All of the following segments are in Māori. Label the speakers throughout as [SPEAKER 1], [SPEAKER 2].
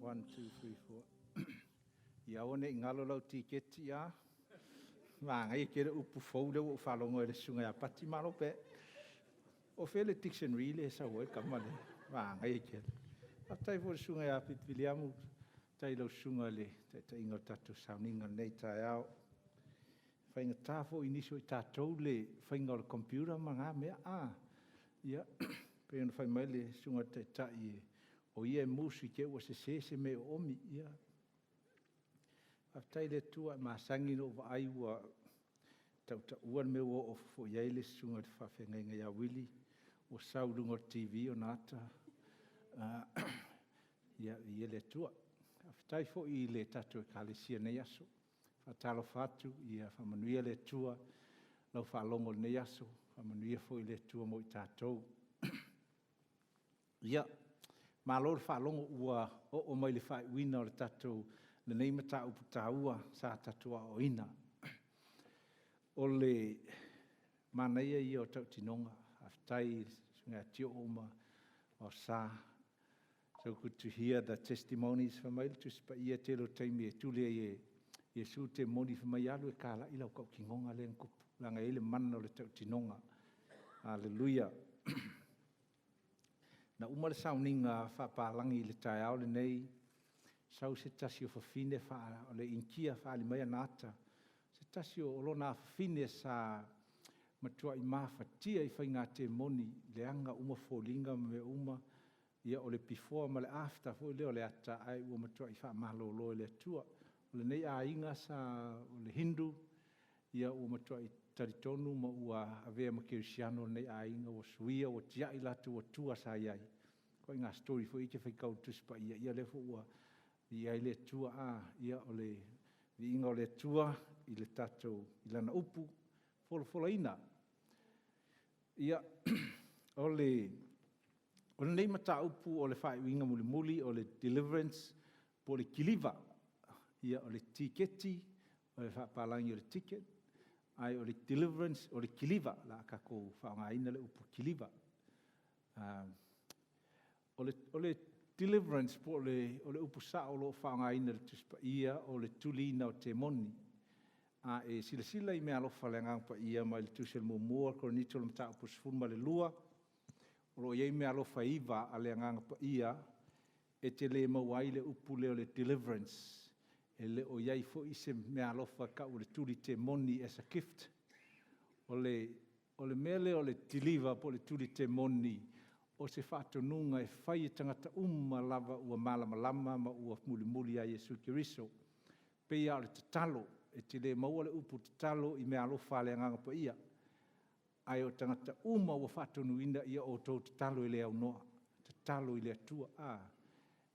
[SPEAKER 1] 1, 2, 3, 4. Ia one ngalo lau tiketi ia. Ngai kere upu fou le o whalongo le sunga ia pati malo pe. O fele dictionary le sa woi kamale. Ngai kere. Atai fo sunga ia pitiliamu. Tai lau sunga le. Tai ingo tatu sauninga nei tai au. Whainga tāfo iniso i tātou le whainga o le computer ma ngā mea. Ia. Pēna whai mai le sunga tai e. O ia musu ke ua se me o omi ia. Aftai le tua masangi no wa ai ua tau uan me o fo ia le sunga te whawhenga inga ia wili o saurunga TV o nata. Ia le tua. Aftai fo i le tatu e kalesia nei aso. Whatalo fatu ia whamanuia le tua lau whalongo nei aso. Whamanuia fo i le tua mo i tātou. Ia. Malor whalongo ua o mai le whai wina o le tatou le nei mata upu tāua sa tatua o ina. O le manaia i o tau tinonga, aftai sunga tio oma o sa. So good to hear the testimonies from mail to spa ia telo taimi e tule e Yesu te moni from mai alu e kala ila kau kingonga le nkupu. Langa ele mana o le tau tinonga. Hallelujah. Na umar sauninga whapalangi le tai au le nei, sau se tasi o whawhine o le inkia whaali mai anata. Se tasi o lona whawhine sa matua i mawhatia i whainga te moni, le anga uma fōlinga me uma, ia o le before ma le after, fo leo le ata ai ua matua i wha malolo le atua. O le nei a inga sa o le Hindu, ia ua matua i taritonu ma ua avea ma Kirisiano nei a inga o suia o tia i latu o tua sa iai. Ko inga story fo ike whaikau tuspa ia le fo ua ia i le tua ia o le inga o le tua i le tatou i lana upu fola ina. Ia o le nei mata upu o le whai winga muli o le Deliverance po le kiliva. Ia o le tiketi o le whapalangi o le ticket. Ai o le Deliverance o le kiliva la kako whaonga ina le upu kiliva. O le Deliverance po o le upu sa o lo whaonga ina le tuspa ia o le tulina o te moni. E sila i mea lofa le ngang pa ia mai le tusel mua ko ni tolo mta upu sfuma le lua. O lo iei mea lofa iwa a le ngang pa ia e te le mawai le upu le o le Deliverance. E le o iei fo ise mea lofa ka o le tuli te moni as a gift. O le mele o le tiliva po le tuli te moni o se whātonunga e whai e tangata lava ua malama ma ua muli a Yesu Kiriso. Pea o le tatalo, e te le maua le upu tatalo i mea alofa le anganga pa ia. Ai o tangata ua whātonuina ia o tau tatalo i le au noa. Tatalo i le atua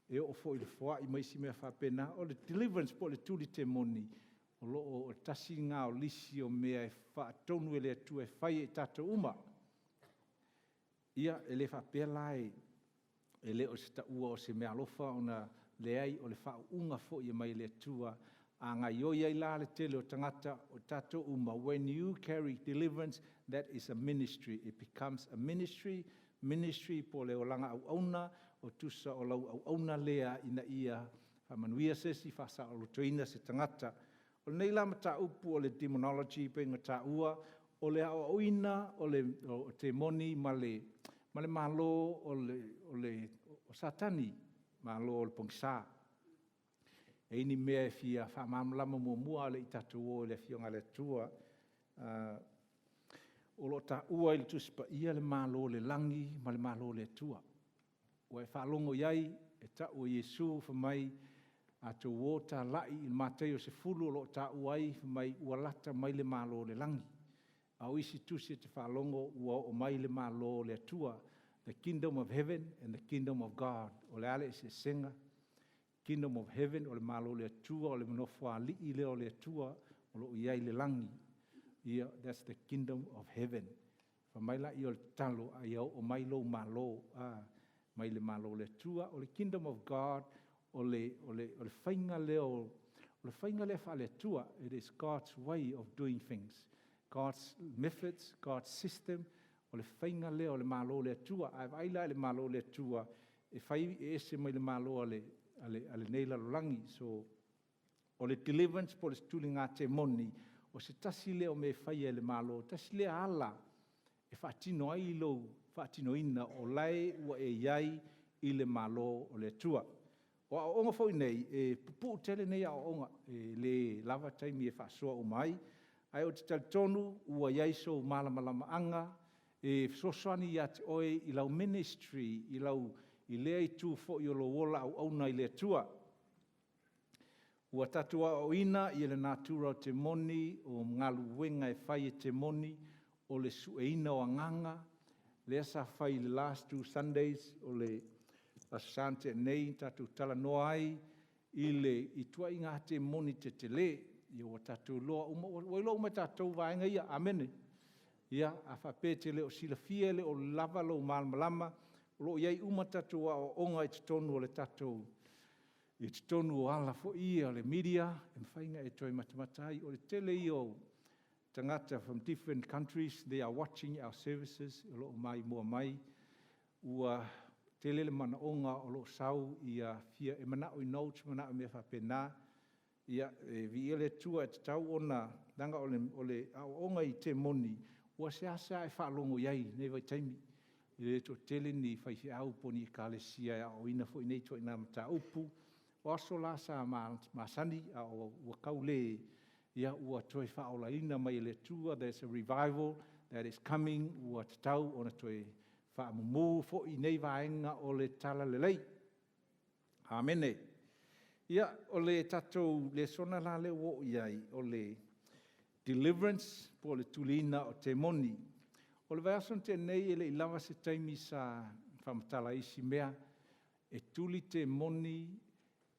[SPEAKER 1] E o fo i le wha i maisi mea whapena. O le Deliverance po le tuli te moni. O lo o tasi ngā o lisi o mea e whaatonu i le atua e whai e tata uma. Ia e le whapea lai e le o se ta ua o se mea alofa o na leai o le whaunga fo i mai le atua a ngā ioia i la le tele o tangata o tato uma. When you carry Deliverance, that is a ministry. It becomes a ministry. Ministry po le o langa au auna o tusa o lau au auna lea ina ia whamanuia sesi whasa o lutoina se tangata. O nei lama ta upu o le Demonology pe ngā ta ua o le au oina o te moni ma le malo o satani malo o le pongsa. E ini mea e fia whamamlama mua le i tatou o le fionga le tua. O lo ta ua il tuspa ia le malo le langi ma le malo le tua. O e whalongo iai e ta ua Yesu whamai a te wota lai il Mateo se fulu o lo ta ua ai whamai ua lata mai le malo le langi. A o isi tusi te whalongo ua o mai le malo le tua. The kingdom of heaven and the kingdom of God. O le ale se senga. Kingdom of heaven o le malo le tua o le manofua li i le o le tua o lo iai le langi. Yeah, that's the kingdom of heaven. Whamaila i o le talo a iau o mai lo malo. Mai le malo le tua. O le kingdom of God o le whainga leo. O le whainga leo wha le tua. It is God's way of doing things. God's methods, God's system. O le whainga leo le malo le tua. A waila le malo le tua. E whai e ese mai le malo le ale nei lalolangi. So, o le deliverance po le stuli ngā te moni, o se tasi leo me whaia le malo, tasi lea ala, e whaatino ai lo, whaatino ina o lai ua e iai i le malo o le tua. O a onga fo nei, e pupu tele nei a onga, le lava taimi e whaasua o mai, ai o te talitonu ua iai so malamalama anga, e sosoani ia te oe i lau ministry, i lea i tu fo i olo wola au auna i le tua. Ua tatua o ina i le natura o te moni, o ngalu wenga e whai e te moni, o le sueina o anganga, lea sa whai le last 2 Sundays, o le asante nei, tatu tala noa ai, i tua i ngā te moni te le, i o tatu loa, o ilo ume tatu vaenga ia, amene. Ia, a whapete le o sila fia le o lava lo malmalama, o lo iai uma tatu o onga i te tonu o le tatu, i te tonu o ala fo ia le media, e mwhainga e toi matamatai, o le tele i o tangata from different countries, they are watching our services, o lo mai mua mai, ua tele le mana onga o lo sau ia fia, e mana o i notes, mana o mea whapena, ia vi ele tua e te tau ona, danga o le onga i te moni, ua se asa e whaalongo iai, nei vai taimi, i le to tele ni whaifi au poni e kālesia, o ina fo i nei to ina mata upu, o aso la sa masani, o wakau le, ia ua toi whaola ina mai le tua, there's a revival that is coming, ua te tau ona toi whaamumu, fo i nei vaenga o le tala le lei. Amene. Ia, o le tatou, le sona la le wo iai, o le deliverance, po le tulina o te moni. O le vaeason te nei, ele i lava se taimi sa whamatala isi mea, e tuli te moni,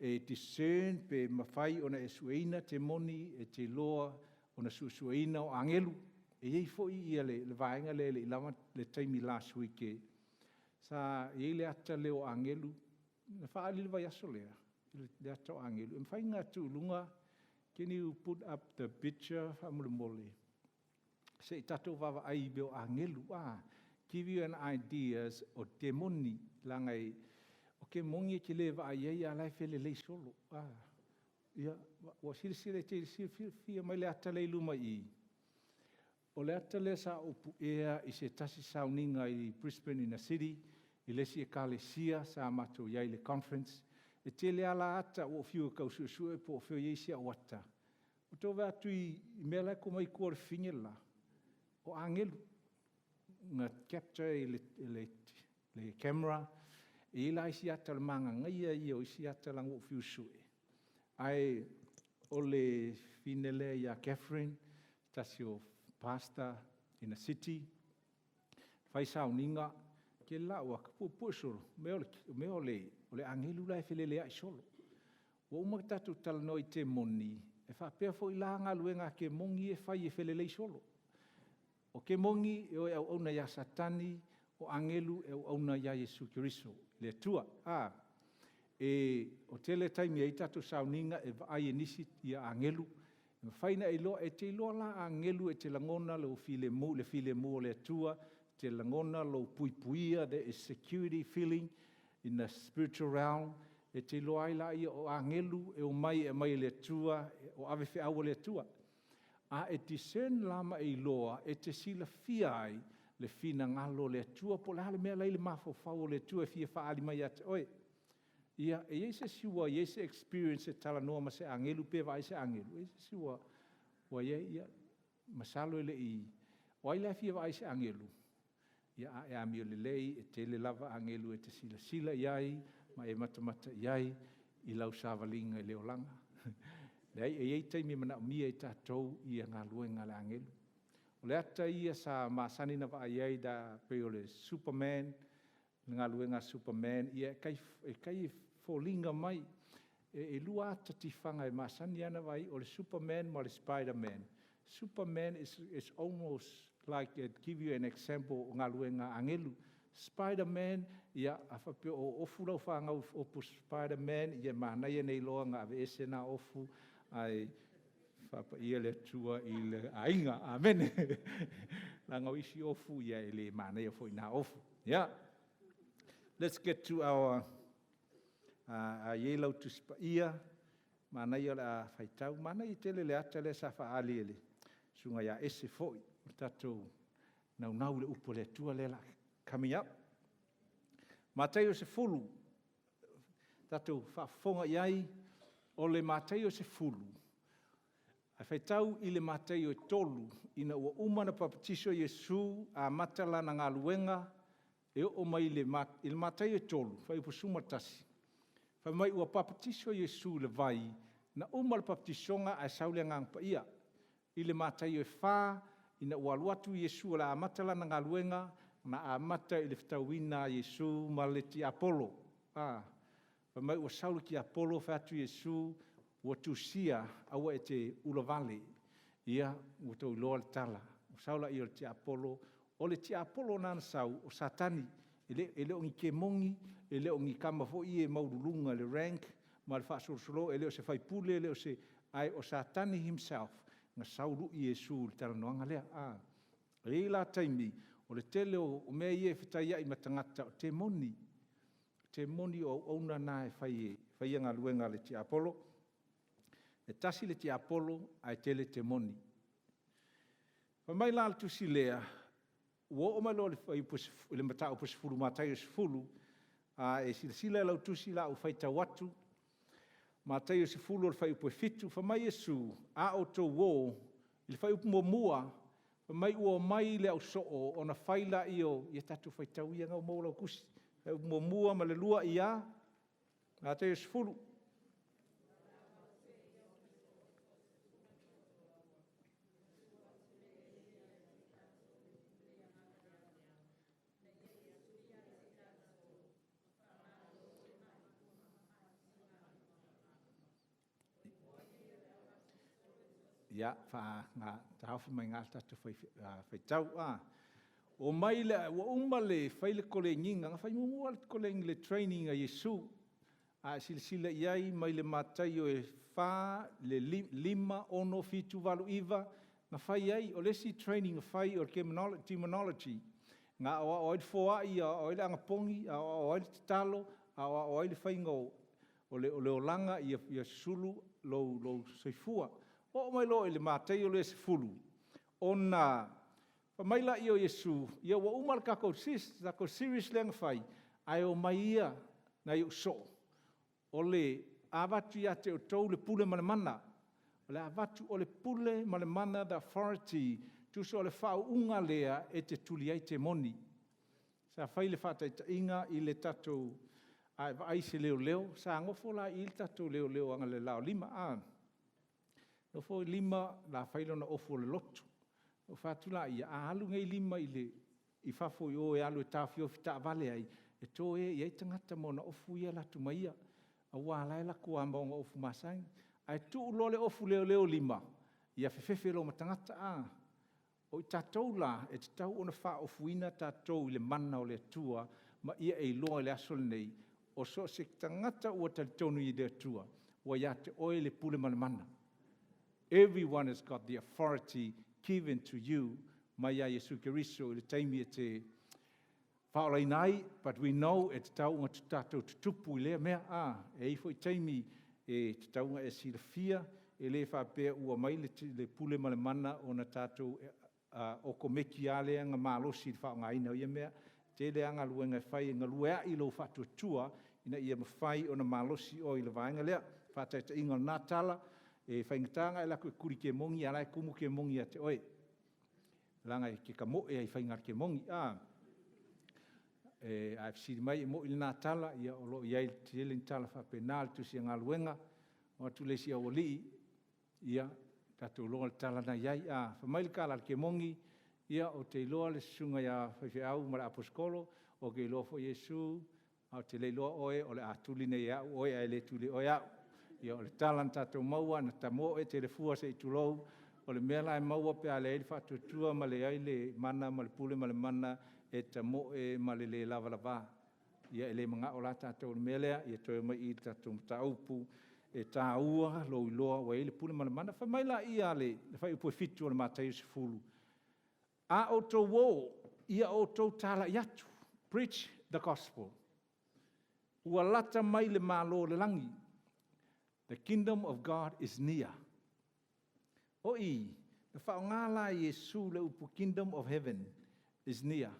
[SPEAKER 1] e discern pe mawhai ona e sueina te moni, e te loa ona sueina o angelu. E iei fo i le vaenga le i lava le taimi last week e. Sa iei le ata leo angelu, na whaali le vai aso lea. Le ata o angelu. E mwhai ngā tūlunga, can you put up the picture, whamule mole? Se i tato wawa ai beo angelu, give you an ideas o te moni, langai, o ke mongi ke le wa ai a lai fele lei solo. Ia, wa siri te fia mai le ata lei luma i. O le ata le sa upu ea i se tasi sauninga i Brisbane in a city, i lesi e kālesia sa mato iai le conference, e te le ala ata o fiu kau suesue po o fiu ieisia o ata. O tō wea tui i mea lai ko mai kua le fingela, o angelu, ngā capture i le camera, e ila isi ata le manga ngaia i o isi ata lango o fiu sue. Ai, o le finele ia Catherine, tasi o pastor in a city, fai sauninga, ke la ua kapu solo, me o le angelu lai fele lea i solo. Wa umatatu tala no i te moni, e whapea fo i la ngā luenga ke mongi e fai e fele lei solo. O ke mongi e o au auna ia satani, o angelu e au auna ia Yesu Kiriso. Le tua, o tele taimi e tatu sauninga e vai e nisi ia angelu, e whaina e loa, e te loa la angelu e te langona le file mu o le tua, te langona lo puipuia, there is security feeling in the spiritual realm, e te loa ai la ia o angelu e o mai le tua, o ave fe au le tua. E discern lama e loa, e te sila fia ai, le fina ngalo le tua, po le hale mea lai le mafau le tua, e fia whaali mai ate oe. Ia, e eise siwa, e eise experience e tala noa ma se angelu, pe vai se angelu. Eise siwa, wa ia, masalo ele i, o ai lai fia vai se angelu. Ia, e amio le lei, e te le lava angelu, e te sila iai, ma e matamata iai, i lau savalinga i leolanga. E ei taimi mana mia i tātou i a ngā luenga le angelu. O le ata ia sa masani na wa iai da pe o le Superman, ngā luenga Superman, ia e kai fōlinga mai, e lua ata tifanga e masani ana vai o le Superman ma le Spider-Man. Superman is almost like, give you an example, o ngā luenga angelu. Spider-Man, ia a whapeo o ofu lau whangau opu Spider-Man, ia mānai nei loa ngā ave ese nā ofu, ai whapa ia le tua i le ainga, amen. Langau isi ofu, ia e le mānei ofo i nā ofu. Yeah. Let's get to our a ye lau tu spa ia, mana ia la whaitau, mana i tele le ata le sa whaali ele. Sunga ia ese foi, tatou nau le upo le tua le la. Coming up. Mateo se fulu, tatou whaafonga iai, o le Mateo se fulu. A whaitau i le Mateo e tolu, ina ua umana papatiso Yesu a matala na ngā luenga, e o mai le Mateo e tolu, whai upo sumatasi. Whai mai ua papatiso Yesu le vai, na umala papatisonga a saule ngang pa ia. I le Mateo e wha, ina ua luatu Yesu la a matala na ngā luenga, na a mata i le whtauina Yesu ma le ti Apollo. Whai mai ua saule ki Apollo whatu Yesu, ua tusia awa e te ulavale. Ia, ua tau loa le tala. O saula i o le ti Apollo. O le ti Apollo nana sau, o satani. Ele o ngi ke mongi, ele o ngi kama fo i e maurulunga le rank, ma le whaasorosolo, ele o se whaipule, ele o se ai o satani himself. Nga sauru i Yesu le tala noanga lea. E la taimi, o le tele o mea i e whitaia i matangata o te moni. Te moni o ona na e whaia ngā luenga le ti Apollo. E tasi le ti Apollo ai tele te moni. Mai la le tusi lea, ua o mai lo le mata o pasifulu matai o sifulu, e sila e lau tusi la o whaita watu, matai o sifulu o le whai upo e fitu, mai Yesu, a o tau wō, i le whai upo mua, mai ua mai le au soo, o na whaila i o, i tatu whaitau i ngau mō lau kusi, whai upo mua ma le lua i a, matai o sifulu. Ia, ngā tahawhi mai ngā tatu whaitau. O mai le, ua umma le whaile kole nginga, ngā whai mumua le kole le training a Yesu, a sila iai mai le matai o e wha, le lima, ono, fitu, walu, iwa, ngā whai iai, o lesi training a whai o Demonology, ngā oa oile foa i, a oile angapongi, a oile talo, a oile whaingo, o le olanga i a sulu, lo soifua. O mai lo ele matei o le se fulu. Ona, mai la i o Yesu, ia ua umal kako serious lenga whai, ai o mai ia na i o so. O le avatu ia te o tau le pule malemana. O le avatu o le pule malemana, the authority, tu so le whao unga lea e te tuli ai te moni. Sa whai le whata inga i le tatou, ai se leo, sa ngofo la i le tatou leo anga le lao lima no foi lima la failo na ofo le lotu. O fatula ia alu ngai lima i fafo i alu e tafio fita vale ai. E to e tangata mo na ofu ia la tumaia. A wala la kua mbonga ofu masang. Ai tu lole ofu leo lima. Ia fefefe lo matangata O i tatou la e te tau ona wha ofuina tatou i le mana o le tua ma ia e loa le asol nei. O so se tangata ua talitonu i le tua. Wa ia te oe le pule mana. Everyone has got the authority given to you. Maya Yesu Kiriso, le taimi e te whaolai nai, but we know e te taunga tatou tutupu i lea mea. E ifo i taimi e te taunga e silafia, e le whapea ua mai le pule malemana o na tatou o komeki a lea ngā mālosi i whaonga ina o ia mea. Te lea ngā luenga whai ngā luea i lo whatu tua, ina ia mawhai o na mālosi o i le vaenga lea. Whataita inga o nātala, e whaingatanga e lako e kuri ke mongi, ala e kumu ke mongi a te oe. Langa e ke ka mo e ai whaingar ke mongi. A fsiri mai e mo ili nā tala, ia o lo iai te ele tala whapenal tu si ngā luenga, o tu lesi a wali, ia tatou loa le tala na iai. Whamaili ka ala ke mongi, ia o te loa le sunga ia whaiwhi au mara aposkolo, o ke loa fo Yesu, o te le loa oe, o le atuli nei au, oe ai le tuli oe au. Ia o le talan tatou maua na tamo e te le fua se i tulou, o le mea lai maua pe a le eili whatutua ma le ai le mana, ma le pule ma le mana, e tamo e ma le lava lava. Ia e le mga o la tatou le mea lea, ia toi mai i tatou mataupu, e tā ua, lo i loa, wa e le pule ma le mana, wha mai la i a le whai upo e fitu o le mātai se fulu. A o tau wō, ia o tau tala i atu, preach the gospel. ua lata mai le malo le langi. The kingdom of God is near. Oi, the whaongala Yesu le upu kingdom of heaven is near.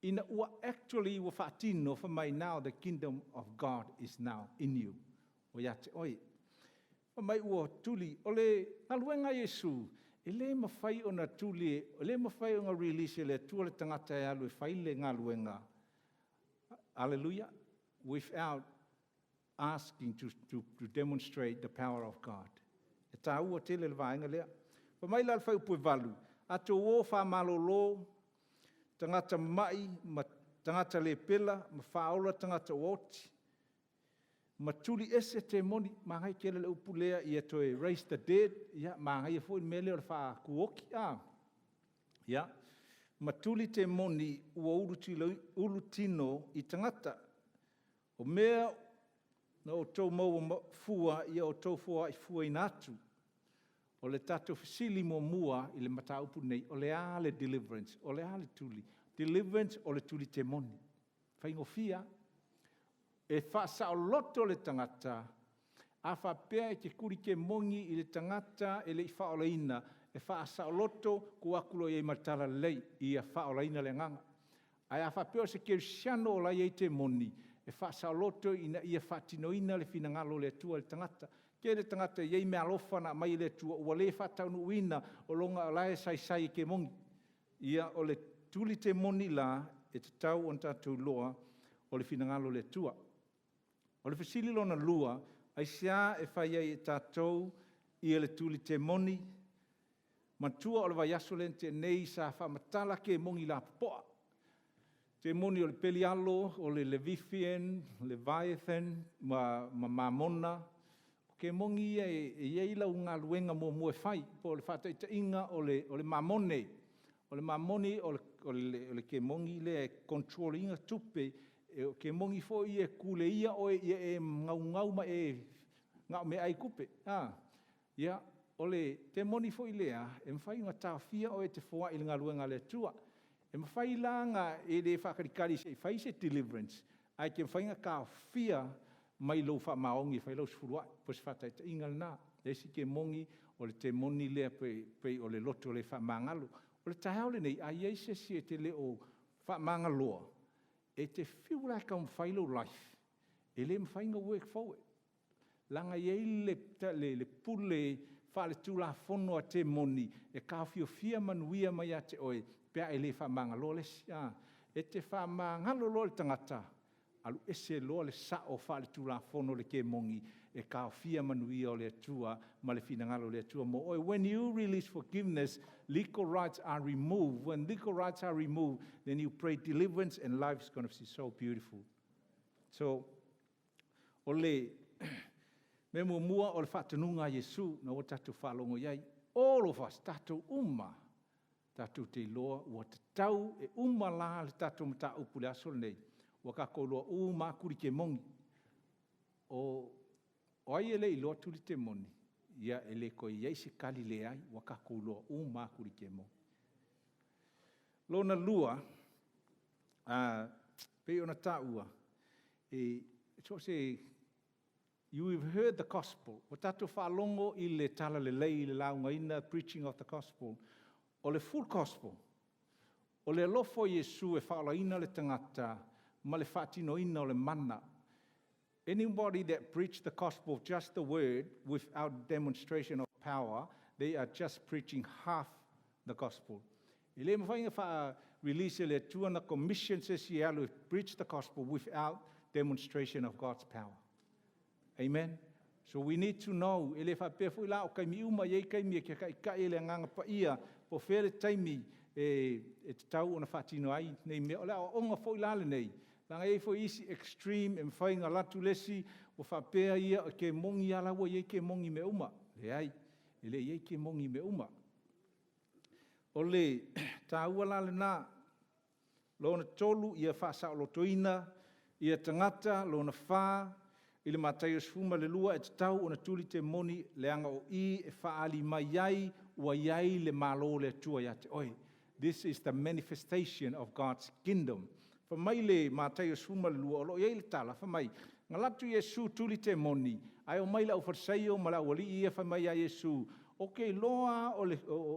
[SPEAKER 1] Ina ua actually ua whaatino for mai now the kingdom of God is now in you. O yate oi. For mai ua tuli, ole naluenga Yesu, ele mawhai o na tuli, ele mawhai o nga release le tua le tangata e alu e whai le ngā luenga. Hallelujah. Without asking to demonstrate the power of God. E tā ua tele le vaenga lea. Pa mai la whai upu e valu. Ato o wha malolo, tangata mai, ma tangata le pela, ma whaola tangata oti. Ma tuli ese te moni, ma ngai kele le upu lea i ato e raise the dead, ia, ma ngai e fo i mele o le wha kuoki, ia. Ma tuli te moni ua urutino i tangata. O mea na o tau maua fua ia o tau fua i fua inatu. O le tato fisili mo mua i le mataupu nei, o le a le deliverance, o le a le tuli. Deliverance o le tuli te moni. Whaingo fia, e whaasa o loto le tangata, a whapea e ke kuri ke mongi i le tangata e le i whaolaina, e whaasa o loto kuakulo i e matara lei i a whaolaina le nganga. Ai a whapea se ke siano o lai e te moni, e whaasa o loto ina ia whatinoina le finangalo le tua le tangata. Ke le tangata iei mea lofana mai le tua ua le whataunu uina o longa alae sai ke mongi. Ia o le tuli te moni la e te tau on tātou loa o le finangalo le tua. O le fasili lona lua, ai sia e whai e tātou i le tuli te moni. Matua o le vaiaso le te nei sa whamatala ke mongi la poa. Te moni o le Pelialo, o le Leviathan, Leviathan, ma Mamona. Ke mongi e ieila o ngā luenga mo e whai, po le whata ita inga o le Mamone. O le Mamone, o le ke mongi le control inga tupe, ke mongi fo i e kule ia o e ngau ma e ngau me ai kupe. Ia, o le te moni fo i lea, e mwhai ngā tāwhia o e te fua i ngā luenga le tua. E mwhai langa e le whakarikari se, whai se deliverance, ai ke mwhai ngā kāwhia mai lau wha maongi, whai lau sifurua, po se whata ita ingal nā. E si ke mongi o le te moni lea pei o le loto le wha mangalo. O le tahau le nei, ai eise si e te le o wha mangaloa. E te feel like I'm whailau life. E le mwhai ngā work forward. Langa iei le pule wha le tūla whono a te moni. E kāwhio fia manuia mai a te oe. Pea e le wha mangaloa le si. E te wha mangaloa le tangata. Alu ese loa le sao wha le tūla whono le ke mongi. E kāwhia manuia o le atua. Ma le finangalo le atua mo oe. When you release forgiveness, legal rights are removed. When legal rights are removed, then you pray deliverance and life is going to be so beautiful. So, ole, me mua o le whatanunga Yesu, na o tatu whalongo iai. All of us, tatu tatu te loa, ua te tau e la le tatu mata upu le asol nei. Ua kako loa kuri ke mongi. O ai ele i loa tuli te moni. Ia ele ko iei se kali le ai, ua kako loa kuri ke mongi. Lona lua, pe ona taua, so se, you have heard the gospel. O tatu whalongo i le tala le lei, le launga ina, preaching of the gospel. O le full gospel. O le lofo Yesu e whaala ina le tangata, ma le whatino ina o le mana. Anybody that preach the gospel of just the word without demonstration of power, they are just preaching half the gospel. I le mwhainga wha release le tuana commission se si alu preach the gospel without demonstration of God's power. Amen. So we need to know, ele wha pefu ila o kai mi uma yei kai mi ke kai ele nganga pa ia, po fere taimi e te tau ona whatino ai, nei me o lea o onga fo ilale nei. Langa e fo isi extreme, e mwhainga latu lesi, o wha pea ia, ke mongi ala wa yei ke mongi me uma. Le ai, ele yei ke mongi me uma. O le, tā ua lale nā, lona tolu ia whaasa o lotoina, ia tangata, lona wha, i le Mātai o sfuma le lua e te tau ona tuli te moni le anga o i e whaali mai iai, ua iai le malo le tua ia te oe. This is the manifestation of God's kingdom. Whamai le mātai o suma le lua, o lo iei le tala, whamai. Ngā latu Iesu tuli te moni, ai o mai la o wharsai o mala wali ia whamai a Iesu. Ok, loa o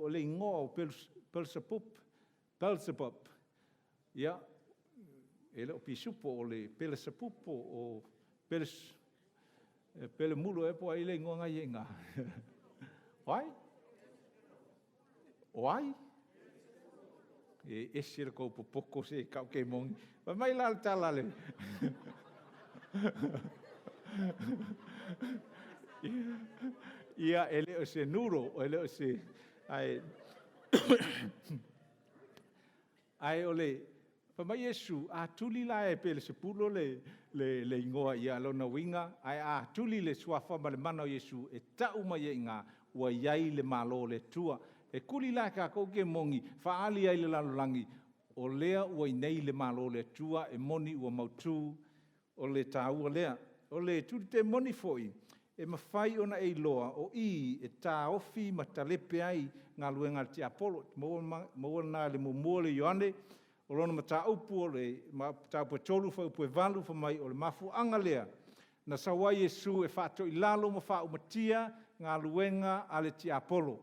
[SPEAKER 1] le ingoa o Belzebub. Ia, e leo pisupo o le Belzebupo o Pele mulu e po ai le ingoa ngai e ngā. Wai? Wai? E esira kou popoko se kau ke mongi. Mai la le tala le. Ia e leo se nuro, e leo se ai ole mai Yesu a tuli la e pele se pulo le ingoa ia lona winga ai a tuli le suafa ma le mana o Yesu e tau mai e ngā ua iai le malo le tua e kuli la ka ko ke mongi faali ai le lalolangi o lea ua inei le malo le tua e moni ua mautu o le tāua lea o le tuli te moni foi e mawhai ona e loa o I e tā ofi ma talepe ai ngā luenga te Apollo maua nā le mumua le Ioane o lona ma tā upu o le ma tā ua tolu whau pue valu whamai o le mafu anga lea na sawa Yesu e whāto I lalo ma whau matia ngā luenga a le te Apollo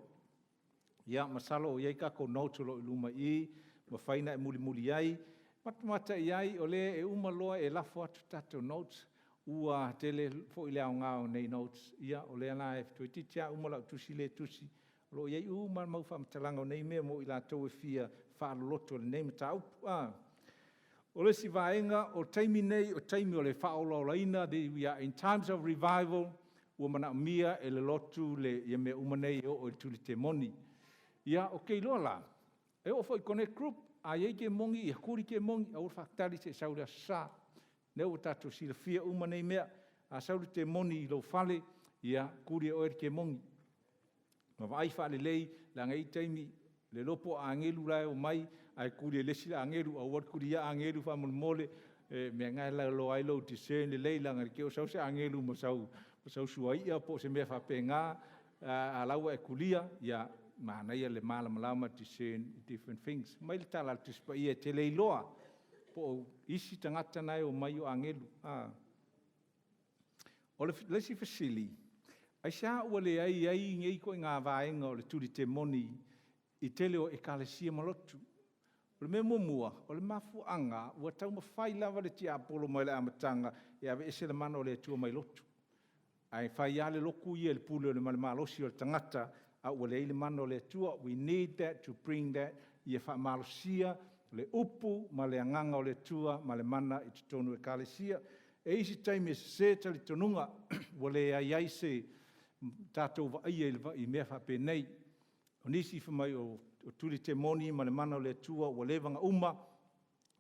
[SPEAKER 1] ia masalo o iei kako nautolo I luma I ma whaina e muli ai matamata I ai o le e umaloa e lafo atu tato notes ua tele fo I leo ngao nei notes ia o lea la e fitoi titia umala tusi le tusi lo iei uma mau whamtalanga o nei mea mo I la tau e fia whaaloloto le nei mata upu o le si vaenga o taimi nei o taimi o le whaolaulaina we are in times of revival ua mana mia e le lotu le ia mea umanei o I tuli te moni ia o kei loa la e o fo I connect group a iei ke mongi I kuri ke mongi a ur whaktari se saura sa ne o tatu sila fia umanei mea a saura te moni I lo fale ia kuri o eri ke mongi ma vai fale lei la ngai taimi le lopo a angelu lai o mai ai kuri e lesi la angelu a wat kuri ia angelu fa mole me ngai la lo ai lo discern le lei la ngai ke o sau se angelu mo sau suai ia po se me fa penga a laua e kulia ia mana ia le malama discern different things mai le tala tispa ia te lei loa po isi tangata nai o mai o angelu o le lesi fasili ai sa ua le ai ngei ko ngā vaenga o le tuli te moni I tele o ekalesia malotu. O le mea mumua, o le mafuanga, ua tau mawhai lava le tia Apollo mai le amatanga, e ave ese le mana o le atua mai lotu. Ai whai ale loku ia le pule o le malosi o le tangata, a ua le mana o le atua, we need that to bring that, ia wha malosia, le upu, ma le anganga o le atua, ma le mana I te tonu ekalesia. E isi taimi e se tali tonunga, ua le ai se tātou wa ia I mea wha penei, o nisi whamai o tuli te moni ma le mana o le atua o lewanga uma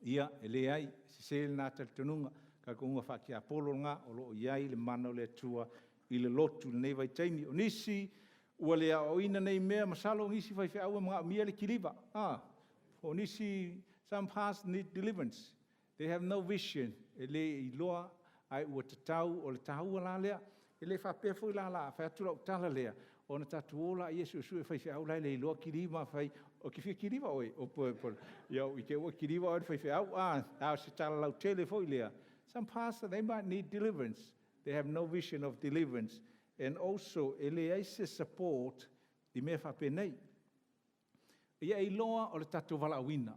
[SPEAKER 1] ia e le ai se sele nā tali tonunga ka kunga whaki Apollo ngā o lo iai le mana o le atua I le lotu le nei vai taimi o nisi ua le o ina nei mea masalo nisi whai whiaua mga mia le kiliva o nisi some past need deliverance they have no vision e le I loa ai ua tatau o le tahua la lea e le whapefo I la whai atura o tala lea ona tatu ola Yesu su e fai au lai le loa kirima fai o ki fia kirima oi o po yo I ke o kirima o fai au se tala lau tele foi lea some pastor they might need deliverance they have no vision of deliverance and also ele aise support I me fa penei ia I loa o le tatu vala wina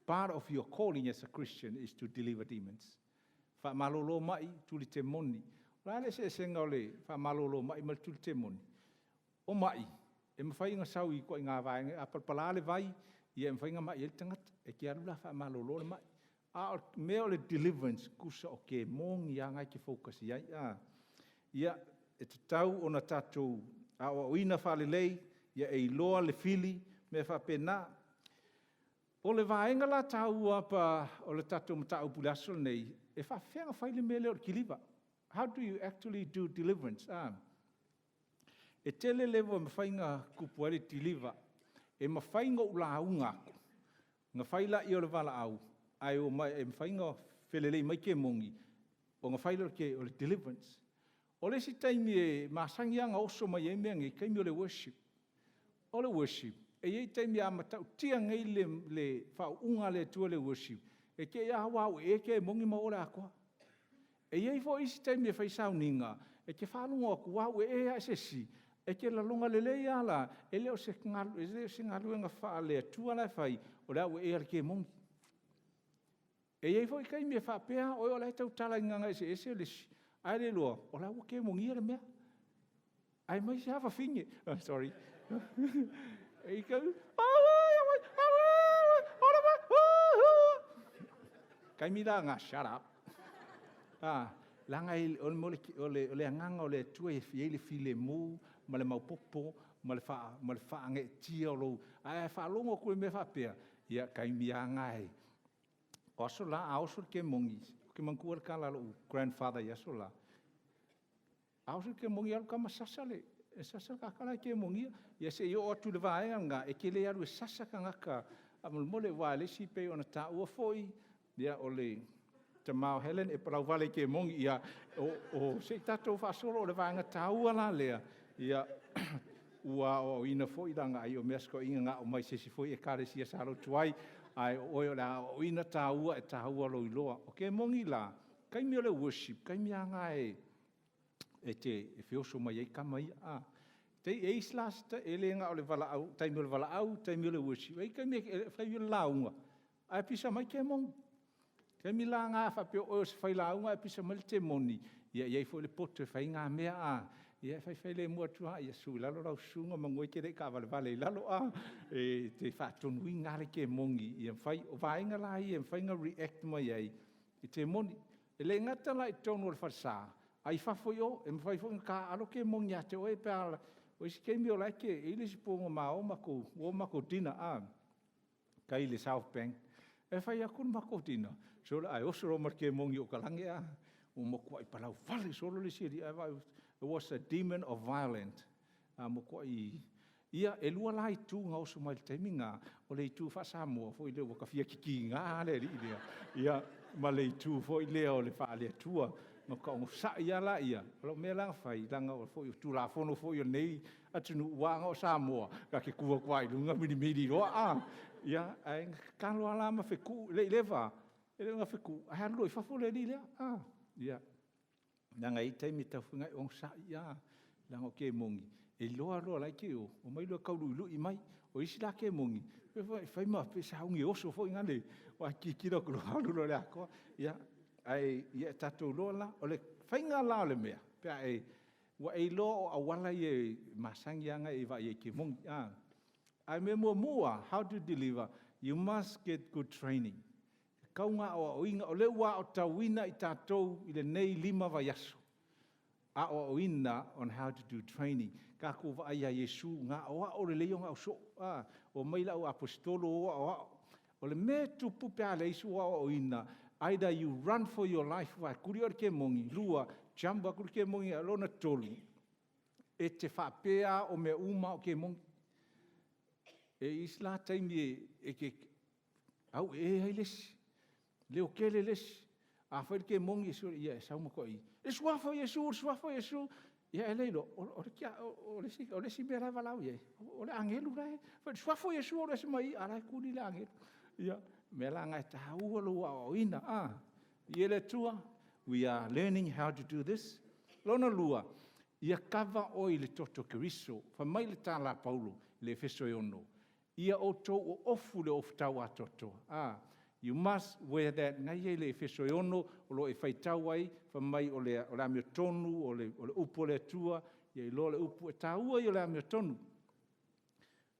[SPEAKER 1] part of your calling as a Christian is to deliver demons fa malolo mai tuli te moni Rale se senga ole fa malolo mai mal tuli te moni. O mai, e mawhai ngā sau I koe ngā vaenga, a palpalale vai, ia mawhai ngā mai el tangata, e ki arula fa malolo le mai. A mea ole deliverance, kusa o ke mongi a ngai ki focus iai. Ia, e te tau o na tātou, a o ina whale lei, ia e loa le fili, me wha pena. O le vaenga la tau apa, o le tātou matau pulasol nei, e wha whenga whaile mele o le kiliva. How do you actually do deliverance? E tele lewa mawhainga kupuare deliver. E mawhainga ula aungaku. Nga whaila I o le wala au. Ai o mai, e mawhainga whelelei mai ke mongi. O nga whaila ke o le deliverance. O le si taimi e masangi anga oso mai e mea nge kaimi o le worship. O le worship. E ei taimi a matau tia ngai le whau unga le tua le worship. e ke ia wau e ke mongi ma ora koa. E iei fo isi taimi e whaisau ninga, e ke whanunga ku wau e a se si, e ke la longa lele ia la, e leo se ngalu e ngā wha lea tua lai whai, o rau e ala ke mongi. E iei fo i kai me whapea, o o lai tau tala inganga e se lesi, ai le loa, o rau ke mongi ala mea. Ai mai se hawa whinge, sorry. E i kau, kai mi la ngā, shut up. Langa ole anganga ole tua e fiele file mu, ma le maupopo, ma le whaange tia o lou. Ai whaalongo koe me whapea, ia kai mi a ngai. Oso la, aoso ke mongi, ke mangkua ka la lo grandfather i aso la. Aoso ke mongi alu ka masasa le, e sasa ka kala ke mongi, ia se i o atu le vaenga nga, e ke le alu e sasa ka ngaka, mole wa le si pe ona ta ua foi, ia ole te Mau Helen e parau vale ke mongi ia o se tatou whaasoro o le vaenga taua la lea ia ua o ina foi danga ai o measko inga ngā o mai sesi foi e kare sia saro tuai ai o la o ina taua e taua lo iloa o ke mongi la kai mi ole worship kai mi anga e te whioso mai ei kamai te e islas te e le nga o le vala au taimi ole vala au taimi ole worship ei kai mi e whai ole launga ai pisa mai ke mongi Ke mi la ngā whapeo o se whaila aunga e pisa mali te moni. Ia iei fo le poto e whai ngā mea Ia whai le mua tua ia sui lalo rau sunga ma ngoi kere ka vale vale lalo E te whatonui ngare ke mongi. Ia whai o vaenga la ia whai ngā react mai ai. I te moni. E le ngata la i tono le whasa. Ai whafoi o e mwhai fo ka alo ke mongi a te oe peala. O isi ke mi o laike e le si ponga ma o mako dina Ka i le South Bank. E whai a kun mako dina. So ai osoro mar ke mongi o kalange o mo ko i palau vale solo le siri it was a demon of violent mo ko ia e lua lai tu nga oso mai taiminga o le tu fa Samoa foi le ka fia kiki nga le ia ma le tu foi le o le fa le tua no ka o sa ia la ia lo me lang fai langa o foi tu la fono foi nei atunu wa o Samoa ka ke kua kwai lunga mini ro ia ai kalo ala ma fe ku le leva Ele nga fiku, ai alo i whafole li lea. Ia. Nanga i taimi tawhinga i ongsa ia. Langa o ke mongi. E loa lai ke o. O mai loa kauru ilu i mai. O isi la ke mongi. Whai maa pesa haungi oso fo ingane. Wa kikira kuru halu lo lea koa. Ia. Ai ia tatou loa la. O le whainga la o le mea. Pea e. Wa e loa o awala i e masangi anga i wa i e ke mongi. Ai me mua. How to deliver. You must get good training. Kaunga o inga o le ua o tauina i tātou i le nei 5 vai aso. O ina on how to do training. Ka ko va ia Yesu nga o le leonga o so. O maila o apostolo o le me tupu pea le isu o ina. Either you run for your life wa kuri o ke mongi. Lua jamba kuri ke mongi alona tolu. E te whapea o me uma o ke mongi. E isla taimi e ke au hei lesi. Leo kele lesi. A whaere ke mongi Yesu. Ia e sauma koi. E suafo Yesu. Ia e leilo. O lesi mea rai walau ye. O le angelu rai. Suafo Yesu o lesi mai. A rai kuni le angelu. Ia. Mea la ngai taha ua lua o ina. Ia le tua. We are learning how to do this. Lona lua. Ia kawa o i le toto keriso. Whamai le tāla Paulo. Le feso ono. Ia o tō o ofu le ofu tau a toto. You must wear that. Ngai e le feso ono. O lo e whaitau ai. Whamai o le amio tonu. O le upo le tua. Ia i lo le upo e taua i o le amio tonu.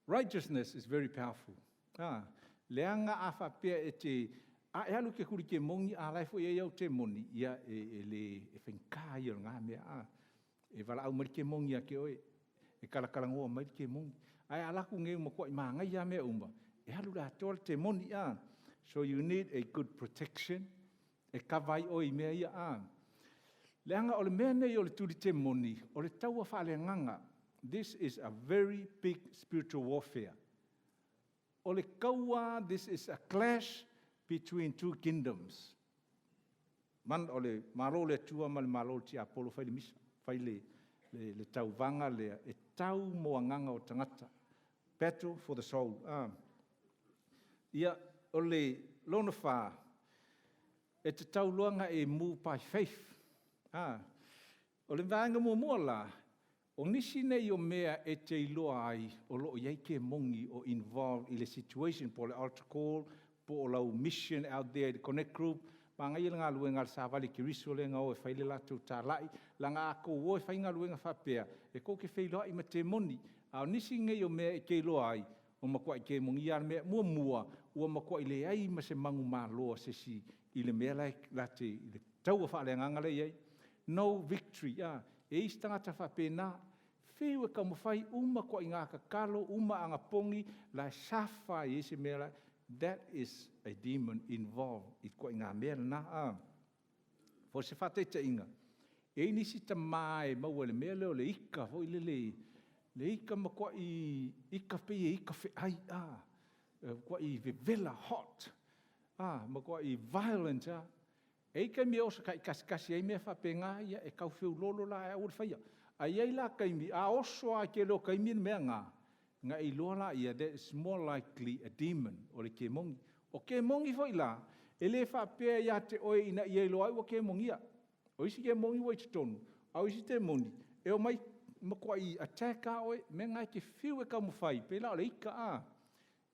[SPEAKER 1] Righteousness is very powerful. Leanga a whapea e te... E alu ke kuri ke mongi a laifo e au te moni. Ia e whenkaa i o ngā mea. E wala au mari ke mongi a ke oe. E kalakarangoa mari ke mongi. Ai alaku nge uma kua i maa ngai a mea umba. E alu la toa te moni a. So you need a good protection. E kawai oi mea ia a. Leanga o le mea nei o le turi te moni. O le taua whaale nganga. This is a very big spiritual warfare. O le kaua, this is a clash between two kingdoms. Man o le malo le tua ma le malo ti Apollo fai le misa. Fai le tau vanga le e tau moa nganga o tangata. Battle for the soul. Ia o le lona wha e te tauluanga e mu by faith. O le vanga mua la, o nisi nei o mea e te iloa ai, o loo iei ke mongi o involved i le situation po le altar call, po o lau mission out there, the connect group, ma ngai ngā luenga le sāwali ki riso le ngā o e whaile lātou tā lai, la ngā ako o e whai ngā luenga whapea, e ko ke whailoa i ma te moni, a nisi ngai o mea e ke iloa ai, o makua i ke mongi ia mea mua, ua makua i le ai ma se mangu mā loa se si, i le mea lai late, i le taua whaale ngangale iei, no victory, e isi tangata whapena, whiu e ka mawhai, uma kua i ngā kakalo, uma anga pongi, la safa i ese mea lai, that is a demon involved, i kua i ngā mea na, fo se whate te inga, e nisi ta mai, maua le mea leo le ika, fo i le ika ma kua i ika pe e ika fe ai, kua i vela hot, ma kua i violent, e ka mea osa kai kasi, e mea whape ngā ia, e kau whiu lolo la e ure whaia. A iei la kaimi, a oso a ke leo kaimi mea ngā i loa la ia, that is more likely a demon, o le ke mongi. O ke mongi fo i la, e le whapea ia te oe ina iei loa o ke mongi ia. O isi ke mongi wai te tonu, au isi te moni, e o mai makua i attack a oe, me ngai ke whiu e ka mawhai, pe la o le ika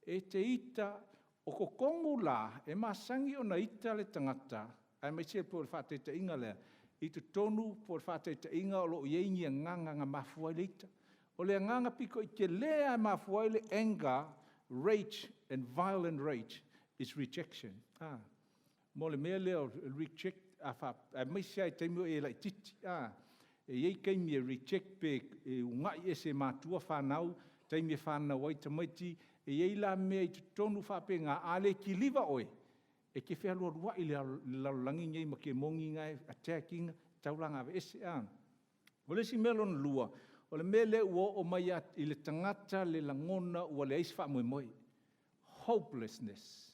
[SPEAKER 1] e te ita, o ko kongu la, e masangi o na ita le tangata, ai mai se po le whate te inga lea, i te tonu po le whate te inga o lo ieingi a nganga mafuai le ita. O le nganga piko i ke lea mafuai le anger, rage and violent rage is rejection. Mo le mea leo reject, a mai se ai teimu e lai titi. E iei keimi e reject pe e ungai e se mātua whanau, teimi e whanau ai tamaiti, e iei la mea i te tonu whape ngā ale ki liva oe. E ke whea lua rua i le laulangi ngai ma ke mongi ngai attacking taulanga ave ese O le si melon lua, o le mele ua o mai i le tangata le langona ua le eisi wha moi. Hopelessness,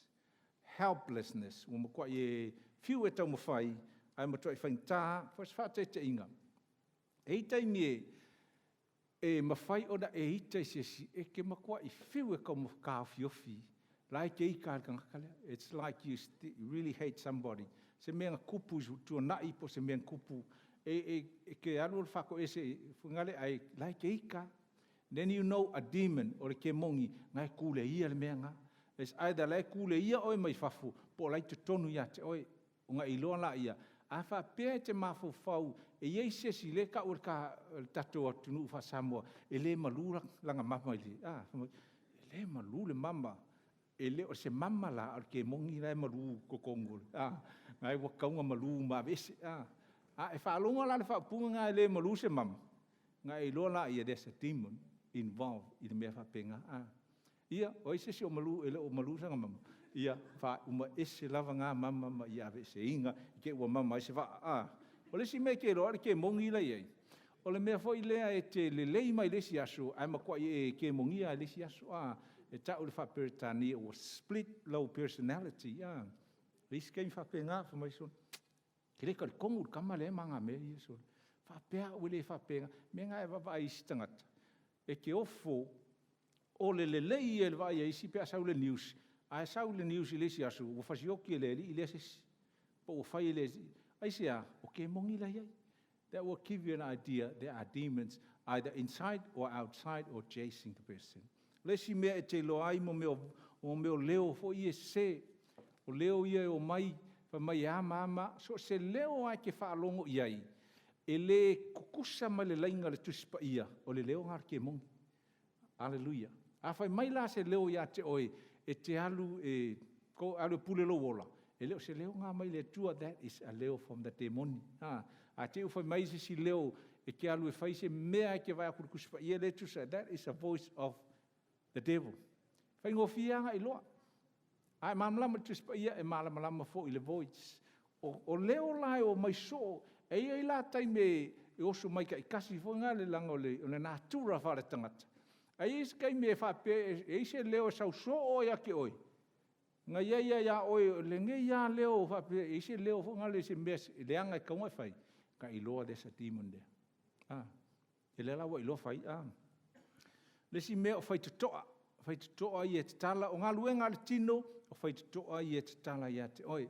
[SPEAKER 1] helplessness, ua makua i e whiu e tau mawhai, ai matua i whaintā, fos whate te inga. E taimi e mawhai o da e itai sesi, e ke makua i whiu e kau mawhiofi, like it's like you really hate somebody. Se mea kupu tua nai po se mea kupu. E ke alu whako ese whungale ai like ika. Then you know a demon o le ke mongi ngai kule ia le mea ngā. It's either lai kule ia oi mai whafu po lai te tonu ia te oi o ngā iloa la ia. A wha pēr te mawhau whau e iei sesi le ka ur ka tatua tunu wha Samoa e le malura langa mama i le. E le malu le mama. E leo se mama la ar ke mongi lai malu ko kongo. Ngai wa kaunga malu ma vese. E whaalonga la le whaapunga ngai le malu se mama. Ngai loa la ia there's a demon involved i le mea whapenga. Ia, o ese se o malu, e le o malu sanga mama. Ia, wha uma ese lava ngā mama ma ia vese inga, ke ua mama ese wha. O le si mea ke loa ar ke mongi lai ei. O le mea foi lea e te le lei mai lesi aso, ai makua i e ke mongi a lesi aso. E tau le whaperitani o split low personality. Risi kei whapenga, whamai son. Ke reka le kongu kama le manga me ia son. Whapea ue le whapenga, me ngai wawa isi tangata. E ke ofo, o le lei e le vai isi pe a sau le news. A sau le news i lesi asu, o whasioki e le li, i lesis. Po o whai e lesi. Aisi o ke mongi lai ai. That will give you an idea there are demons either inside or outside or chasing the person. Lesi mea e te loai mo meo leo fo i e se. O leo ia o mai, pa mai a mama. So se leo ai ke whaalongo iai. E le kukusa ma le lainga le tuspa ia. O le leo ngar ke mongi. Aleluia. A whai mai la se leo ia te oe. E te alu ko alu pule lo wola. E leo se leo ngā mai le tua, that is a leo from the demoni. A te u whai mai se si leo e ke alu e whai se mea ke vai akuru kuspa ia le tusa. That is a voice of the devil. Whai ngofianga i loa. Ai mamalama tuspa ia e malamalama fo i le voice. O leo lai o mai so, e la taime e oso mai ka i kasi fo ngā le langa o le natura whare tangata. Ai is kai me whape, e se leo sau so o ia ke oi. Nga ia oi, le nge ia leo whape, e se leo fo ngā le se mes, le anga i kaunga whai, ka i loa desa demon dea. E le lawa i loa whai, le si mea o whai tutoa i e te tala, o ngā luenga le tino, o whai tutoa i e te tala i te oi.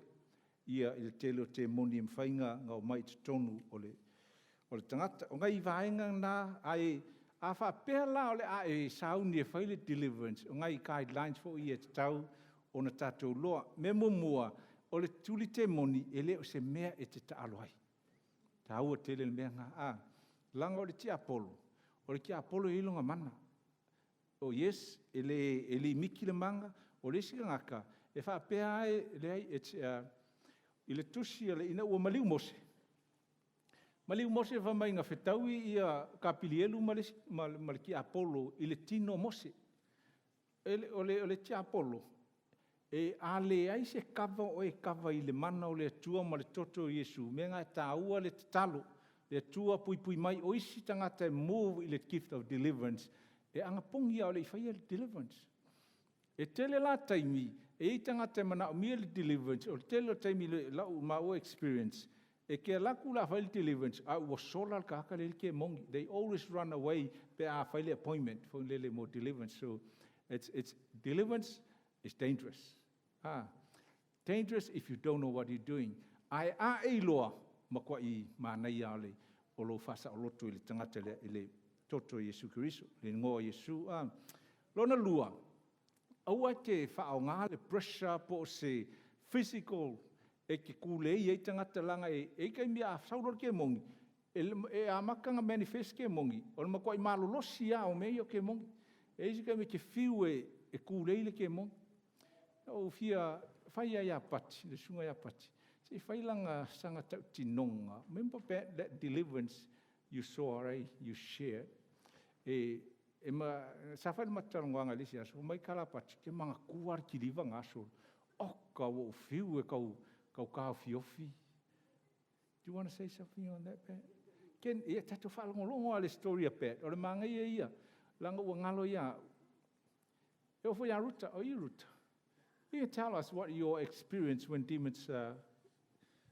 [SPEAKER 1] ia i le tele o te moni mwhainga ngā o mai te tonu o le tangata. O ngai vaenga nā ai a whapea la o le a e sauni e whaile deliverance. O ngai guidelines fo i e te tau o na tātou loa. Me mumua o le tuli te moni e le o se mea e te taaloai. Ta ua tele le mea ngā langa o le tia Apollo. O le kia Apollo e ilonga mana. O yes, e le miki le manga, o le sika ngaka, e whapea ai le ai i le tusi le ina ua maliu mose. Maliu mose whamai ngā whetaui ia ka pilielu ma le kia Apollo i le tino mose. O le tia Apollo. E a le ai se kava o e kava i le mana o le atua ma le toto o Iesu. Me ngā ta ua le talo, le atua pui mai o isi tangata e move i le gift of deliverance. E anga pongi au le i whaia le deliverance. E tele la taimi, e i tangata e mana o mia le deliverance, o tele la taimi le lau ma o experience. E ke laku la whaile deliverance, a ua sola ka haka le ke mongi. They always run away pe a whaile appointment for lele mo deliverance. So it's deliverance is dangerous. Dangerous if you don't know what you're doing. Ai a e loa makua i mānai ale o lo whasa o loto i le tangata i le toto Iesu Kiriso, le ngoa Iesu. Lona lua, aua te whao ngā le pressure po se physical e ke kūlei e tangata langa e kai mea a sauror ke mongi. E a makanga manifest ke mongi. O le makua i malolosi a o mei o ke mongi. E isi kai me ke fiu e kūlei le ke mongi. O fia whai ai apati, le sunga ai apati. Se whai langa sanga tau tinonga. Remember that deliverance you saw, right? You shared. E sa whai mataronga lisi aso, mai kala apati, ke mga kuar ki riva ngaso. Oka o fiu e kau fiofi. Do you want to say something on that, Pat? Ken, ia tatu whalongolongo ale story a Pat. O le manga ia, langa ua ngalo ia. E ofo ia ruta, o i ruta. You can tell us what your experience when demons
[SPEAKER 2] so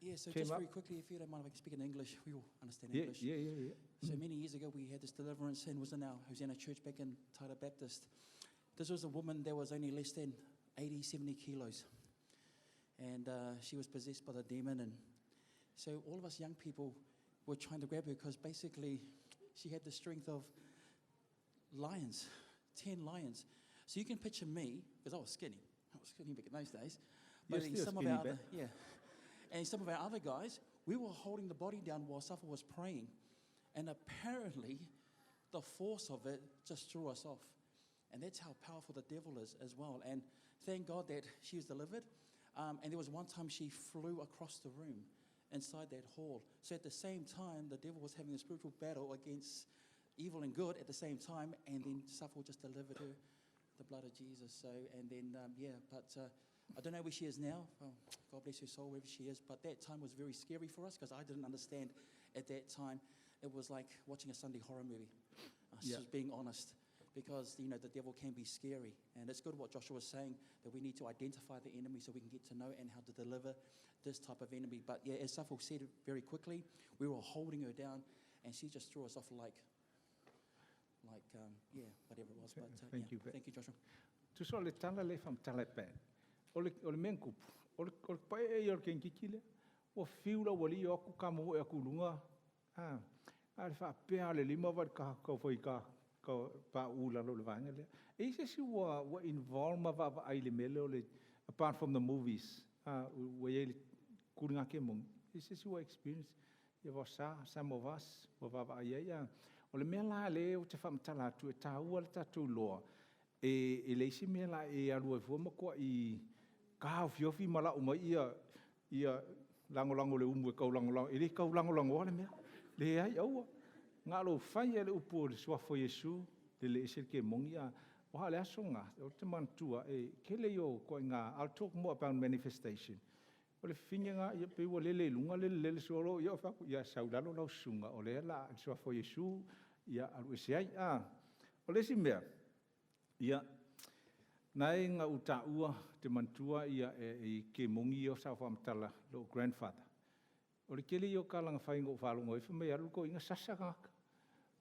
[SPEAKER 1] came
[SPEAKER 2] just
[SPEAKER 1] up.
[SPEAKER 2] very quickly, if you don't mind if I can speak in English, we all understand English.
[SPEAKER 1] Yeah.
[SPEAKER 2] So many years ago, we had this deliverance and was in our Hosanna Church back in Taita Baptist. This was a woman that was only less than 80, 70 kilos. And she was possessed by the demon. And so all of us young people were trying to grab her because basically she had the strength of lions, 10 lions. So you can picture me, because I was skinny back in those days. But
[SPEAKER 1] You're
[SPEAKER 2] in
[SPEAKER 1] still
[SPEAKER 2] some of
[SPEAKER 1] skinny,
[SPEAKER 2] our other,
[SPEAKER 1] Ben.
[SPEAKER 2] and some of our other guys, we were holding the body down while Safa was praying. And apparently, the force of it just threw us off. And that's how powerful the devil is as well. And thank God that she was delivered. And there was one time she flew across the room inside that hall. So at the same time, the devil was having a spiritual battle against evil and good at the same time. And then Safa just delivered her, the blood of Jesus. So, and then, I don't know where she is now. Oh, God bless her soul, wherever she is. But that time was very scary for us because I didn't understand at that time. It was like watching a Sunday horror movie. Just being honest. Because, the devil can be scary. And it's good what Joshua was saying, that we need to identify the enemy so we can get to know and how to deliver this type of enemy. But yeah, as Safo said very quickly, we were holding her down and she just threw us off like whatever it was. But
[SPEAKER 1] Thank you,
[SPEAKER 2] thank you, Joshua.
[SPEAKER 1] Tu so le tala le fam tala Pat. O le menkupu. O le pai e or ken kikile. O fiula wali o ku kamu e ku lunga. Ale fa pea le lima va ka foi ka pa ula lo le vanga le. E se si wa involve ma va ai le mele o le apart from the movies. Wa ye kuringa ke mong. E se si wa experience. Ye va some of us va ai ya. O le mea la le o te whamtala atu e tā ua le tātou loa. E leisi mea la e arua fua makua i kāo fiofi mala o mai ia langolango le umu e kau langolango. E le kau langolango le mea. Le ai aua. Ngā lo whai e le upu o le suafo Iesu le ese ke mongi a. O ha le aso ngā. O te mantua e ke le o koe ngā. I'll talk more about manifestation. O le whinga ngā ia pe ua lele lunga lele solo ia o whaku ia saulalo lau sunga. O le la suafo Iesu ia alu ese ai. O le si mea. Ia. Nai ngā uta ua te mantua ia e ke mongi o sa whamtala lo grandfather. O le kele i o kalanga whainga o whalongo e whamei alu ko inga sasa ngaka.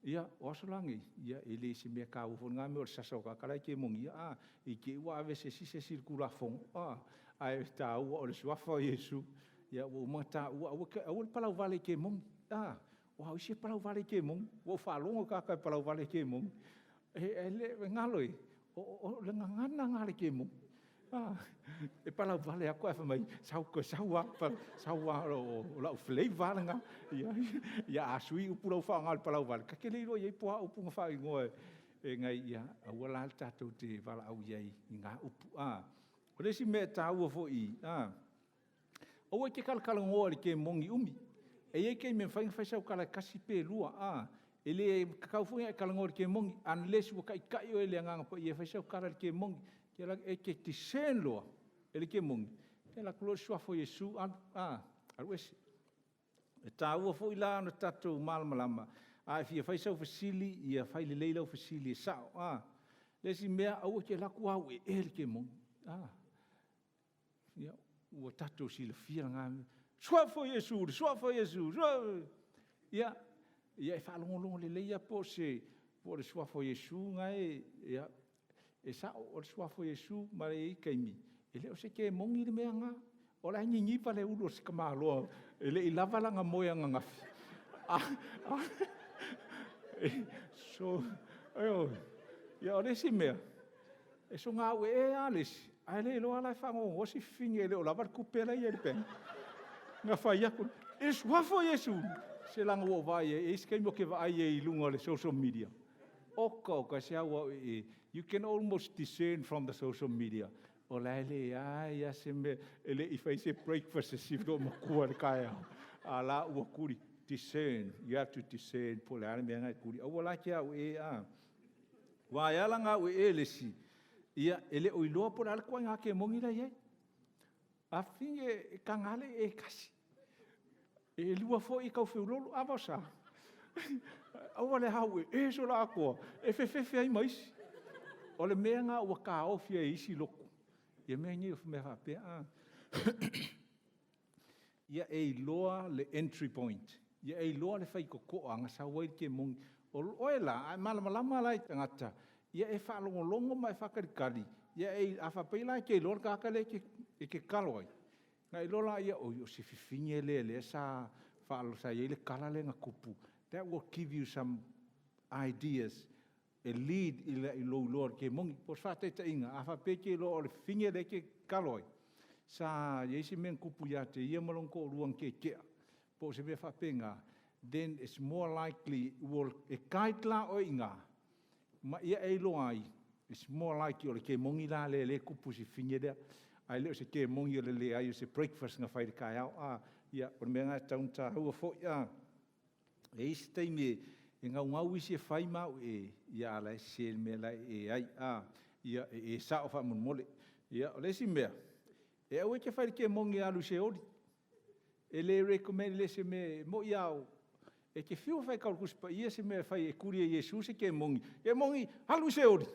[SPEAKER 1] Ia, o asolangi. Ia, e le si mea ka ufo ngā mea o le sasa o kakara i ke mongi. I ke ua ave se si se sirkula fongo. Ai tā ua o le suafa o Iesu. ia o mata o palau vale ke mong wa o se palau vale ke mong o fa longo ka palau vale ke mong le ngaloi o le ngana ngale ke mong e palau vale ako fa mai saua o la flavor nga ia asui u pulau fa ngal palau vale ka ke le ro ye po o pu fa ngoe e ngai ia o la tatou te vala au iai nga upu o le si me tau fo i o ke kala ngoi ke mongi umi e ke me fai sau kala kasi pe lua ele kakau fu e kala ngoi ke mongi unless wo kai kai o ele nganga po e fai sau kala ke mongi ke la e ke ti sen loa ele ke mongi ke la klo swa fo Yesu alwes e tau fo i la no tatou malama fi fai sau fasili ia fai le leilo fasili sa le si mea au ke la ku au e ele ke mongi ia o tatou si le fia nga swa fo Yesu ia e fa longo le leia po le swa fo Yesu nga ia e sa o swa fo Yesu ma e kaimi ele o se ke mongi le mea nga o la ngi pa le ulo se kamalo ele I lava la nga moya nga so ayo ia o le si mea e so nga we alis ale lo ala fa ngo o si finge le o lava kupela ia le pen nga fa ia ku e swa fo Yesu se lang wo vai e skei mo ke vai e lunga le social media oka se wa you can almost discern from the social media o lele ya se me ele if I say breakfast si do mo ku kaya ala wo kuri discern you have to discern po la me nga kuri o la kia wa ya la nga ele si ia ele o ilo por al ko nga ke mongi la ye a finge kangale e kasi e lua fo I kau feulolo avasa au le hau e so la ko e fe ai mais o le mea nga ua ka ofia isi loko ia mea ngi me fa pe ia e loa le entry point ia e loa le fai koko anga sa wai ke mongi o ela malama lai tangata ia e fa longo mai fa kali ia e afa pe la ke lor ka kale ke kaloi ngai lola ia o si fifinge le sa fa lo sa ile kala le nga kupu that will give you some ideas a lead I Lord ke mongi por fa te inga afa pe ke lo le finge le ke kaloi sa yesi men kupu ya te ia malong ko ruang ke po se be fa penga then it's more likely will e kaitla o inga ma ia e lo ai it's more likely o ke mongi la le kupu si finge there ai le se ke mongi le ai se breakfast nga fai ka ia o me nga taunta hu fo ia e stay me nga ngau isi fai ma ia la se me la ai ia e sa o fa mun mole ia o le si me e o ke fai ke mongi alu se odi ele recommend le se me mo ia e ke fiu fai ka kus pa ia se me fai e kuri Jesus ke mongi alu se odi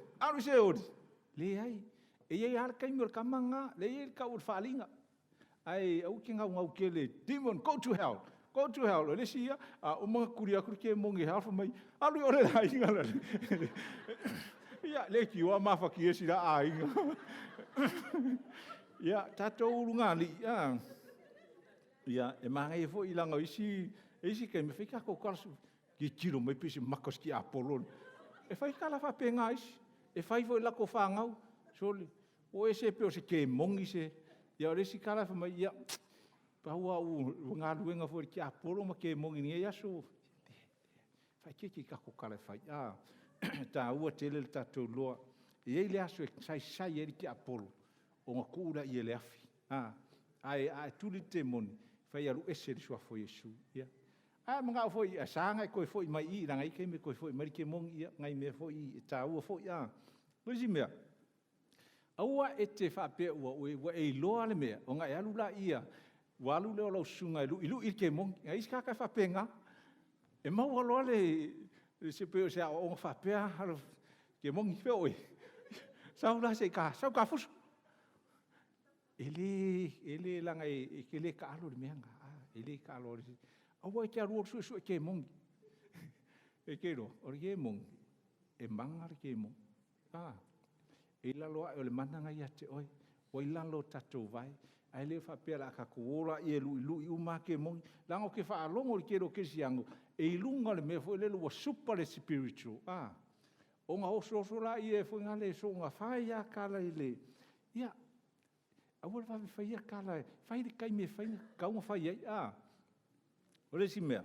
[SPEAKER 1] le ai e ia har kai mur kamanga le ia ka ur falinga ai au ki ngau ke le demon go to hell le sia o mga kuria ke mongi half mai alu ore la inga ia le ki wa ma fa ki si da ai ia tato ulunga li ia e manga e fo ilanga isi ke me fika ko kalsu ki tiro mai pisi makos ki apolon e fai kala fa pengais e fai fo la ko fa ngau soli o ese pe o se ke mongi se ia ore si kala fa mai ia pa wa u nga luenga fo ki apolo ma ke mongi ni ia so fai ki ka ko kala fai ta ua tele ta to lo e le aso sai e ki apolo o nga kula i le afi ai tu li te moni fai alu ese le so fo Yesu ia mga fo i sanga ko fo mai I ranga I ke me ko fo mai ke mongi ia ngai me fo I ta ua fo ia Lusi mea aua e te whape ua e loa le mea o ngai alu la ia walu leo lau sunga ilu I ke mongi ngai iska ka whape nga e mau aloa le se peo se o whape halo ke mongi pe oi sau la se ka sau ka fusu ele langa e ke le ka alo le mea nga ele ka alo le aua e ke alu su ke mongi e ke ro o ke mongi e manga ke mongi e lalo o le mananga ia te oi o i lalo tatou vai ai le whapea la ka kuora i e lui uma ke mongi. Lango ke whaalongo le kero ke siango, e ilunga le mea fo le lua super le spiritual. O ngā oso la i e fo ngale so ngā whai a kala i le. Ia, awal whai a kala e, whai le kai me whai kaunga whai ai. O le si mea,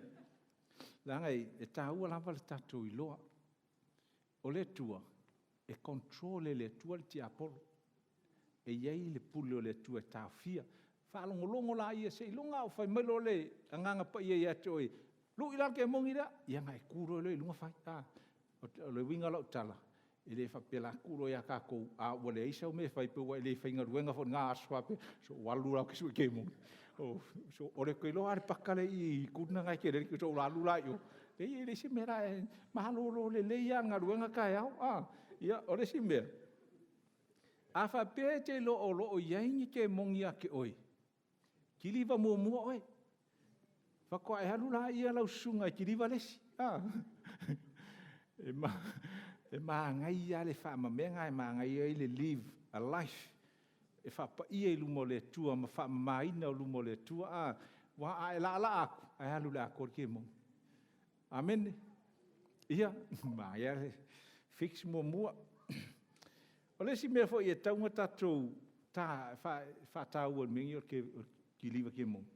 [SPEAKER 1] langai e tāua lava le tātou i loa. O le tua, e kontrole le tua le ti apolo. E iei le pule o le tua e tāwhia. Whaalongolongo la ia se ilunga o whai mailo le anganga pa ia te oi. Lu i lake mongi rea, ia ngai kuro le ilunga whai. O le winga lau tala. E le whapela kuro ia kākou. Wale eisa o me whai pewa e le whainga ruenga fo ngā aswape. So walu rau kisu i ke mongi. So ore koe loa are pakale i kuna ngai ke re so lalu la yo. Le si mera e mahalo le leia ngā ruenga kai au. Ia, ore si mera. A whapea te lo o iaingi ke mongi a ke oi. Kiliva mua oi. Whakoa e halu la ia lau sunga i kiliva lesi. E maa ngai ia le whaamamenga e maa ngai ia le live a life. E whapa ia i lumo le tua, ma whaamaina o lumo le tua. Wa a e la aku, a halu la akor ke mongi. Amen. Ia, maa ia le fix mua. O le si mea fo i e taunga tatou whātau o mingi o ki liwa ke mongi.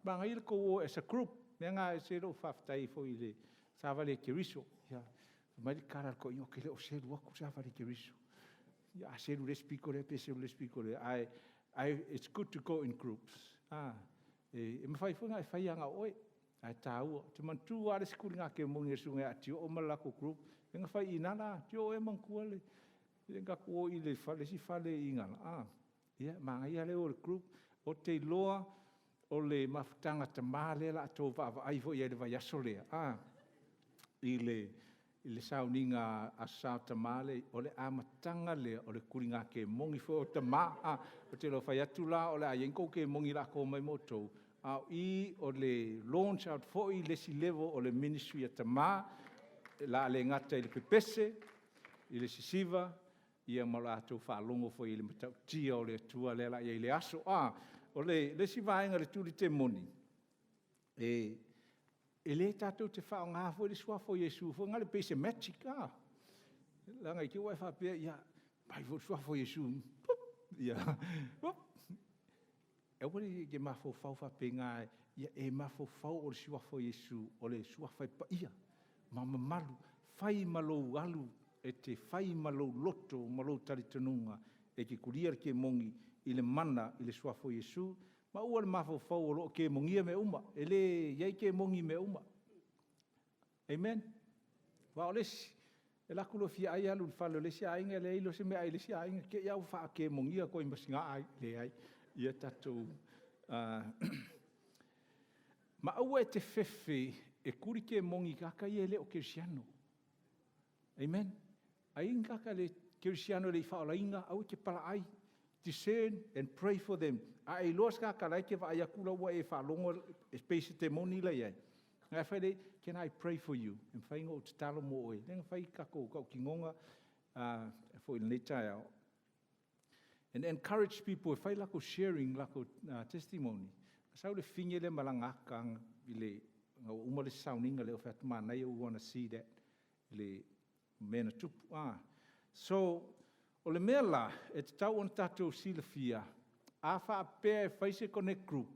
[SPEAKER 1] Manga i le ko as a group, mea ngā e se ro whaftai fo i le sāwale ke riso. Ia, mai le karar ko ingo ke le o se ruaku sāwale ke riso. Ia, se ru le spiko le, pe se ru le spiko le. It's good to go in groups. E mawhai fo ngā e whai anga oe. Ai tāua. Te mantu a le sikuri ngā ke mongi e sunga a tio o malako group. E ngā whai inana, tio e mankua le. Nga ko i le fale si fale i ngala. Ia, manga ia le o le group, o te loa, o le mafutanga ta male la tō vava aifo i le vai aso lea. I le sauninga a sao ta male, o le amatanga lea, o le kuringa ke mongi fo o ta ma. O te lo fai atu la, o le a yenko ke mongi la ko mai moto. I o le launch out fo i le si level o le ministry a ta ma, la le ngata i le pepese, i le sisiva, ia malato whaalongo fo i le matau tia o le tua le la i le aso. O le si vaenga le tūri te moni. E le tātou te whao ngā fo i le sua fo Yesu, fo ngā le pese magic. Langa i ki wai whapea, ia, pai fo sua fo Yesu. Ia, e wari ke mafo whau whape ngā, ia e mafo whau o le sua fo Yesu, o le sua whai pa ia. Mama malu, whai malou alu, e te whai malou loto, malou taritanunga, e ke kuria ke mongi i le mana i le suafo Yesu, ma ua le mafo whau o lo ke mongia me uma, e le iei ke mongi me uma. Amen? Wa o lesi, e lakulo fia ai alu le whalo, lesi ainga le ilo se me ai, lesi ainga ke iau wha ke mongia ko i masinga ai, le ai, ia tatou. Ma ua e te whewhi, e kuri ke mongi kaka i e le o Kirsiano. Amen? A inga ka le Kirsiano le whaola inga, au ke pala ai, discern and pray for them. A e loas ka ka lai ke wa ai akula ua e whalongo, e spesi te moni la iai. Ngai whaile, can I pray for you? E whainga o te talo mo oe. Nenga whai kako kau ki ngonga, fo i netai au. And encourage people, e whai lako sharing, lako testimony. Sau le finge le malangaka i le, uma le sauninga le o whatumā nei, you want to see that, le mena tupu. So, o le mea la, e te tau on tātou sila fia, a whaapea e whaise connect group,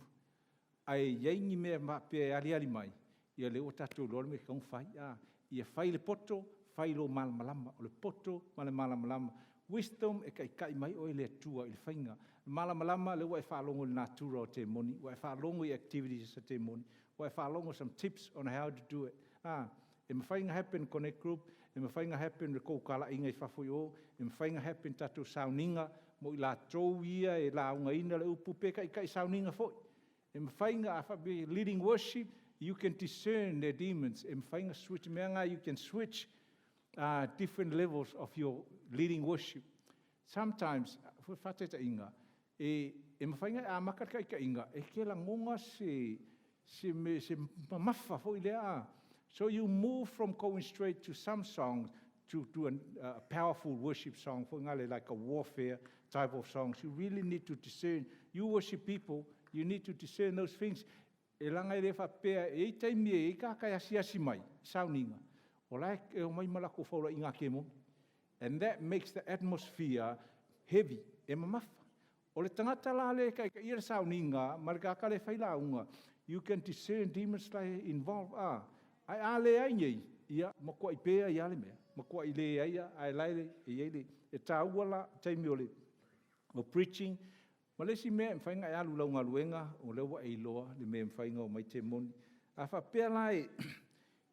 [SPEAKER 1] ai ieingi mea whaapea e ari mai, ia le o tātou lor me kaung whai, ia whai le poto, whai lo malamalama, o le poto, ma le malamalama, wisdom e kai mai o le atua i le whainga, malamalama le wa e whaalongo le natura o te moni, wa e whaalongo i activities sa te moni, wa e whaalongo some tips on how to do it. E mawhainga happen connect group, e mawhainga happen re koukala inga i whafui o, e mawhainga happen tātou sauninga, mo i la trou ia e la unga ina le upu peka i kai sauninga foi. E mawhainga a whabi leading worship, you can discern their demons. E mawhainga switch meanga, you can switch different levels of your leading worship. Sometimes, whateta inga, e mawhainga a makaka ika inga, e ke la ngonga se mamafa foi lea. So you move from going straight to some songs to a powerful worship song, for ngale like a warfare type of songs. You really need to discern. You worship people, you need to discern those things. E langa I le whapea, e taimi e ka kai asiasi mai, sauninga. O lai e o mai malako whaura inga ke mo. And that makes the atmosphere heavy, e mamafa. O le tangata la le kai ka ira sauninga, marika le whailaunga. You can discern demons like involved. Ai ale ai nei, ia, makua I pea I ale mea. Makua I le aia, ai laile, I eile. E tāua la, taimi o preaching. Ma lesi mea mwhainga e alu lau ngā luenga, o lewa e iloa, le mea mwhainga o mai te moni. A whapea lai,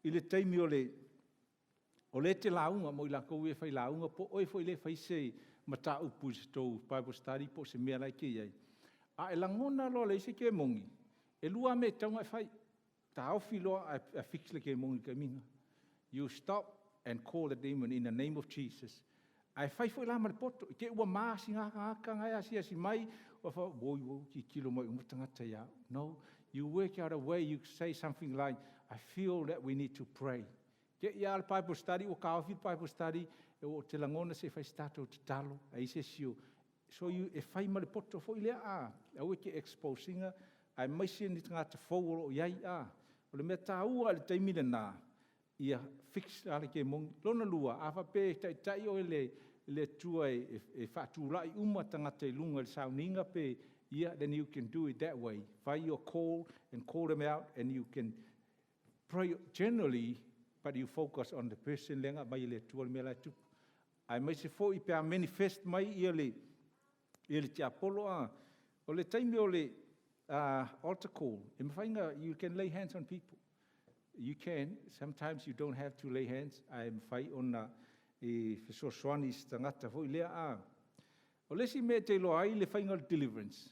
[SPEAKER 1] I le taimi o le te launga, mo I la kou e whai launga, po oi fo I le whai se mata upu se tau Bible study, po se mea lai ke iai. A e langona loa le ise ke mongi, e lua me taunga e whai, ta awhi loa a fix le ke mongi ka minga. You stop and call the demon in the name of Jesus. Ai whai fo I la maripoto, ke ua maasi ngaka ngai asi mai, o wha, woi, ki kilo mai umatangata ia. No, you work out a way, you say something like, I feel that we need to pray. Ke ia al Bible study, o ka awhi Bible study, e o te langona se whai stato te talo, ai se sio. So you, e whai maripoto fo I lea au ke exposinga, ai maisi ni tangata fōuro o iai o le mea tāua le taimile nā, ia fix ale ke mongi. Lona lua, a whape tai o le tua e whaatūlai uma tangata I lunga le sauninga pe, ia, then you can do it that way. Whai your call and call them out and you can pray generally, but you focus on the person lenga mai le tua le mea lai tupu. Ai mai se fo I pea manifest mai ia le te apolo o le taimi o le altar call. E mawhainga, you can lay hands on people. You can. Sometimes you don't have to lay hands. I'm whai ona e whesoaswanis tangata fo I lea O lesi me te loa ai le whainga Deliverance.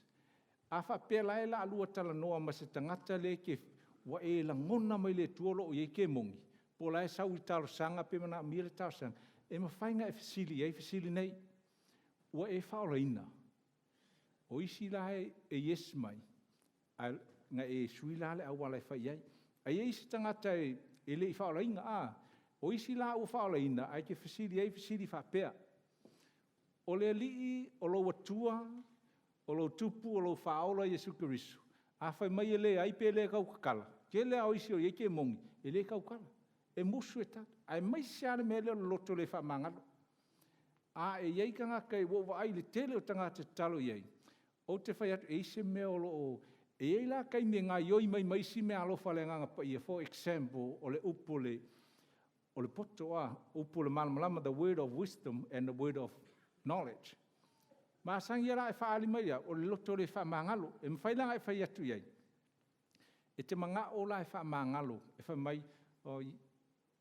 [SPEAKER 1] A whapea lai la alua tala noa ma se tangata le ke wa e la ngona mai le tuolo o ye ke mongi. Po lai sau I talo sanga pe mana mire talo sanga. E mawhainga e fasili nei. Wa e whaoraina. O isi lai e yes mai. Nga e sui lale au wala whai ai. Ai isi tangata e le I whaorainga O isi la u whaoraina ai ke fasili whapea. O le alii, o lo watua, o lo tupu, o lo whaola Yesu Kirisu. A whai mai e le ai pe le kau kakala. Ke le au isi o ye ke mongi, e le kau kala. E musu e tata. Ai mai seare me le loto le whamangalo. E iei ka ngaka e wowa ai le tele o tangata talo iei. O te whai atu e se mea o lo o. E iei la kai me ngā ioi mai si mea alofa le nganga pa ia. For example, o le upo o le poto upo le malamalama, the word of wisdom and the word of knowledge. Ma sang ia la e whaali mai ia, o le loto le whamangalo. E mwhailanga e whai atu iei. E te manga o la e whamangalo. E wha mai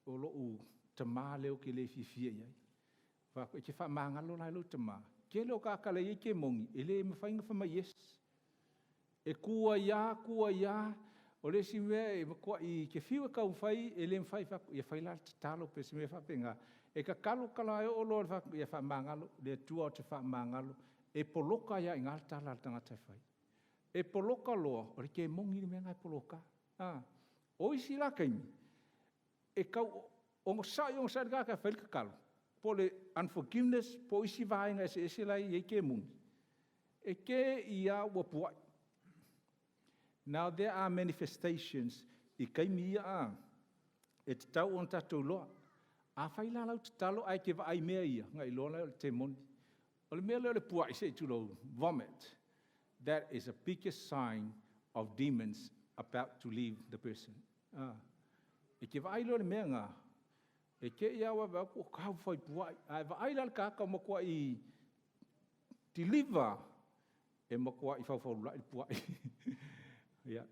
[SPEAKER 1] o lo u tamā leo ke le fifia iei. E ke whamangalo la lo tamā. Ke leo kakala iei ke mongi. E le mwhainga wha mai yes. E kua ia. O le si mea e makua I ke whiua kau whai, e le mwhai whaku. E whai la te talo pe si mea whapenga. E ka kalo kala e o lo whaku e whamangalo. Le tua o te whamangalo. E poloka ia I ngā tala tangata whai. E poloka loa. O le ke mongi le mea ngai poloka. O isi la kaimi. E kau o ngosai ka whai ka kalo. Po le unforgiveness, po isi vaenga e se lai e ke mungi. E ke ia wapuai. Now there are manifestations I kaimi ia e te tau on tatou loa. A whai la lau te talo ai ke vai mea ia, ngai loa leo te moni. O le mea leo le puai se tu lo vomit. That is a biggest sign of demons about to leave the person. E ke vai leo le mea ngā. E ke ia wa ko kau whai puai. Ai vai la ka ka makua I deliver e makua I whau la I puai. Yeah,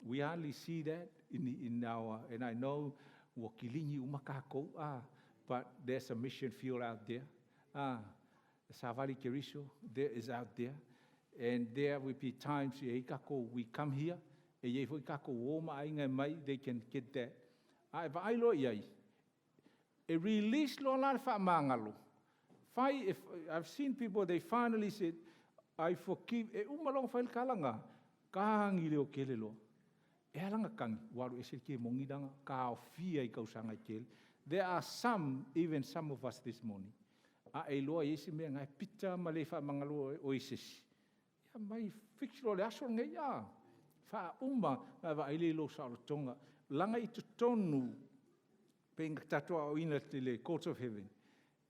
[SPEAKER 1] we hardly see that in our, and I know wakilingi umakako, but there's a mission field out there. Savali Keriso, there is out there. And there will be times we come here, they can get that. A release lo la fa mangalo. If I've seen people, they finally said, I forgive. E umalong fail kalanga. Kangi leo kele lo. E alanga kangi. Waru e ke mongi danga. Ka o fia I kausanga kele. There are some of us this morning. A e loa isi mea ngai pita ma le wha mangalo o isisi. Ia mai fixlo le aso ngai ia. Wha umma ngai wa aile lo sa tonga. Langa i tonu pe ngatatua o ina te le courts of heaven.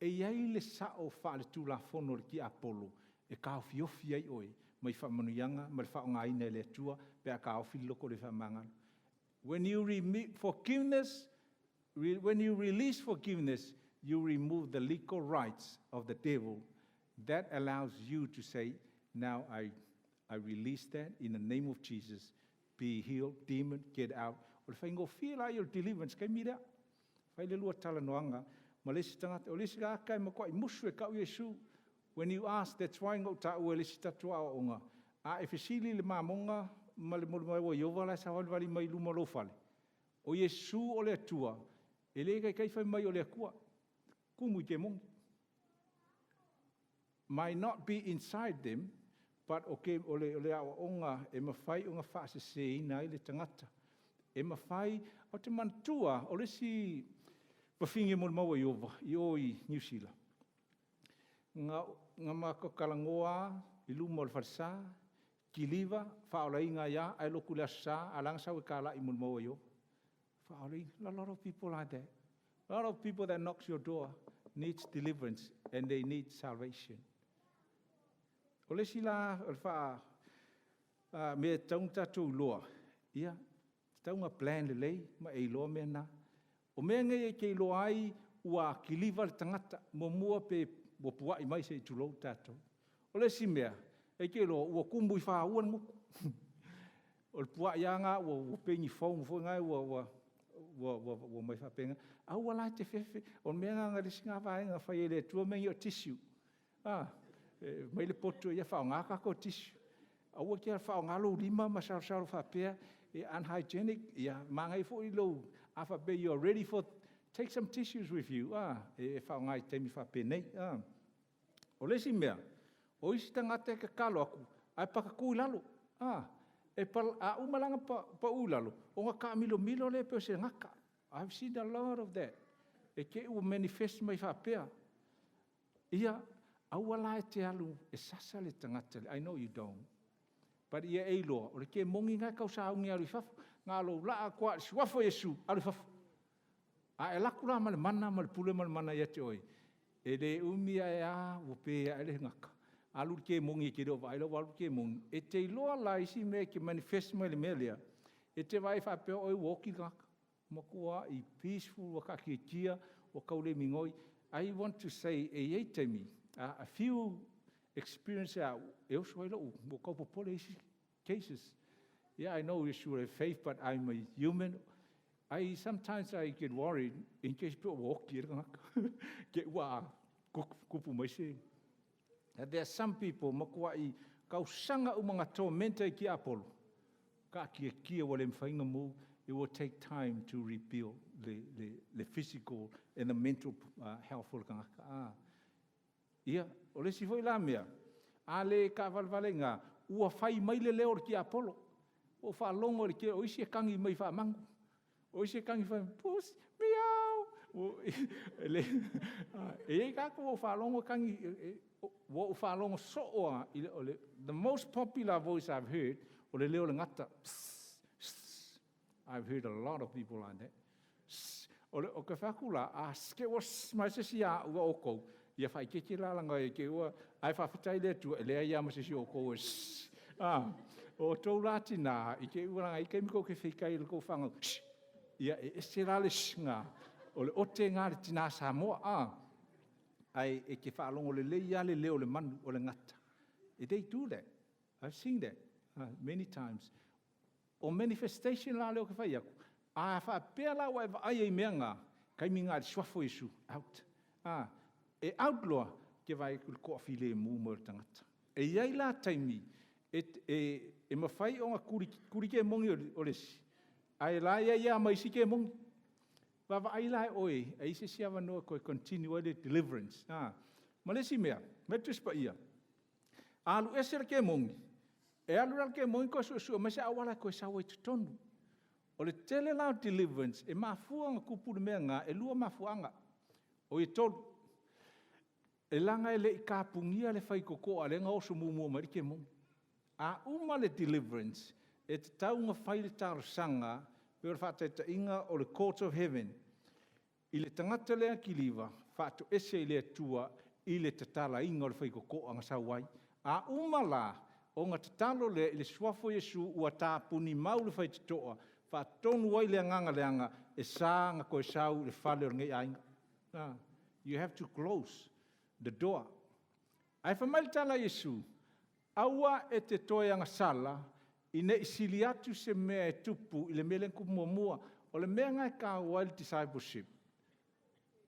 [SPEAKER 1] E iai le sao wha le tūla fono ki Apollo. E ka ofi ai oi. Mai wha manuianga, mai wha o ngā ina le atua, pe a ka ofi loko le wha mangalo. When you release forgiveness, you remove the legal rights of the devil. That allows you to say, now I release that in the name of Jesus. Be healed, demon, get out. O le whaingo whila i o deliverance, kai mira. Whai le lua tala noanga, ma lesi tangata, o lesi ka akai ma kwa i musu e kau Yesu. When you ask, that's why ngau ta ua lesi tatua o onga. A e fesili le mamonga, ma le molu mai wa iova la sa wali mai luma lo fale. O Yesu o le atua, e le kai whai mai o le akua. Kumu i ke mongi. Might not be inside them, but okay, o le awa onga, e mawhai o ngā whaase se ina i le tangata. E mawhai, o te mantua, o le si wawhingi molu maua iova, i o i New Zealand. Ngā mako kalangoa, i luma o le wharisa, ki liva, whaola inga ia, ai loku le asa, alanga sau e kāla i molu maua iova. Whaola inga, a lot of people like that. A lot of people that knocks your door needs deliverance and they need salvation. O le sila, o le wha, me taung tatou loa, ia, taunga plan le lei, ma e loa mea na. O mea ngai e kei loa ai, ua ki liva le tangata, mo mua pe wapua i mai se i tulou tatou. O le si mea, e kei loa, ua kumbu i wha uan muku. O le pua ianga, ua pengi whaungu fo ngai, ua mai whapenga. Aua lai te whewhe, o mea ngā resi ngā whaenga, whai ele tua mengi o tissue. Mai le poto ia whao ngā kako tissue. Aua kia whao ngā lou lima, ma saru whapea, e unhygienic, ia māngai fo i lou. A whape, you are ready for, take some tissues with you. E whao ngā i teimi whape nei. O lesi mea, o isi tangata e ka kalo aku, ai pakaku i lalo. E a umalanga pa ulalo, o ngā ka milo le peo se ngaka. I've seen a lot of that. E ke ua manifest mai whapea. Ia, aua la e te alu, e sasa le tangata. I know you don't. But ia e loa, o le ke mongi ngai kau sa aungi alu whafu, ngā lo laa kua suafo Yesu, alu whafu. A e laku la male mana, male pule male mana ia te oi. E le umia e a, wopea e le ngaka. Alu ke mongi e ke reo vai, alu ke mongi. E te loa la isi me ke manifest mai le melia. E te vai whapea oi woki ngaka. Makua i peaceful waka ki kia, o kaule mingoi. I want to say, e ei te mi, a few experience out, e osu ai lau, mo kaupopole isi cases. Yeah, I know you should have faith, but I'm a human. Sometimes I get worried in case people walk here, get wa kupu mai se. There are some people, makua i kausanga umanga tormenta ki Apollo. Ka kia wale mwhainga mu, it will take time to rebuild the physical and the mental health. Ia, o le si foi la mea, a le ka valvale ngā, ua whai mai le leo ki Apollo. O wha longo le ke, o isi e kangi mai wha mangu. O isi e kangi wha, pus, miau. E kako o wha longo kangi, o wha longo soa, the most popular voice I've heard, o le leo le ngata, I've heard a lot of people like that. O ka whakula, a ske was mai se si a ua oko. Ia whai keke la langa e ke ua, ai whawhitai le tu, e lea ia ma se si oko. O tau rāti nā, i ke ua ranga, i ke miko ke whikai le kou whanga. Ia e se rale ngā, o le ote ngā le tina Samoa. Ai e ke whaalongo le leia le leo le manu o le ngata. They do that. I've seen that many times. O manifestation la leo ke whai aku. A whapea la wa ai e mea ngā, kai mi ngā suafo Yesu, out. E outlaw ke vai ko file mu mo tangata. E iai la taimi, e mawhai o ngā kuri ke mongi o lesi. Ai la ia mai si ke mongi. Wawa ai la oe, e ise si awa noa koe continue the deliverance. Ma lesi mea, metus pa ia. Alu esera ke mongi. E alu ral ke mongi koe su, ma se awala koe sawa i tutonu. O le tele lao deliverance, e mafuanga kupuru mea ngā, e lua mafuanga. O i tolu. e langa e le I kāpungia le whai koko a lenga o su mumu mari ke mong. A uma le deliverance, e te taunga whai le tarasanga, pera whātaita inga o le courts of heaven, I le tangata lea kiliwa, whātu ese I le atua, I le tatala inga o le whai koko anga sawai. A uma la, o ngā tatalo le I le suafo Yesu ua tāpuni mau le whai titoa, whātonu wai le anganga leanga, e sā ngā koe sau le whale o ngai ainga. You have to close the door. Ai whamaili tala Yesu, aua e te toe anga sala, I ne isili atu se mea e tupu, I le mele kumua mua, o le mea ngai ka wai le discipleship.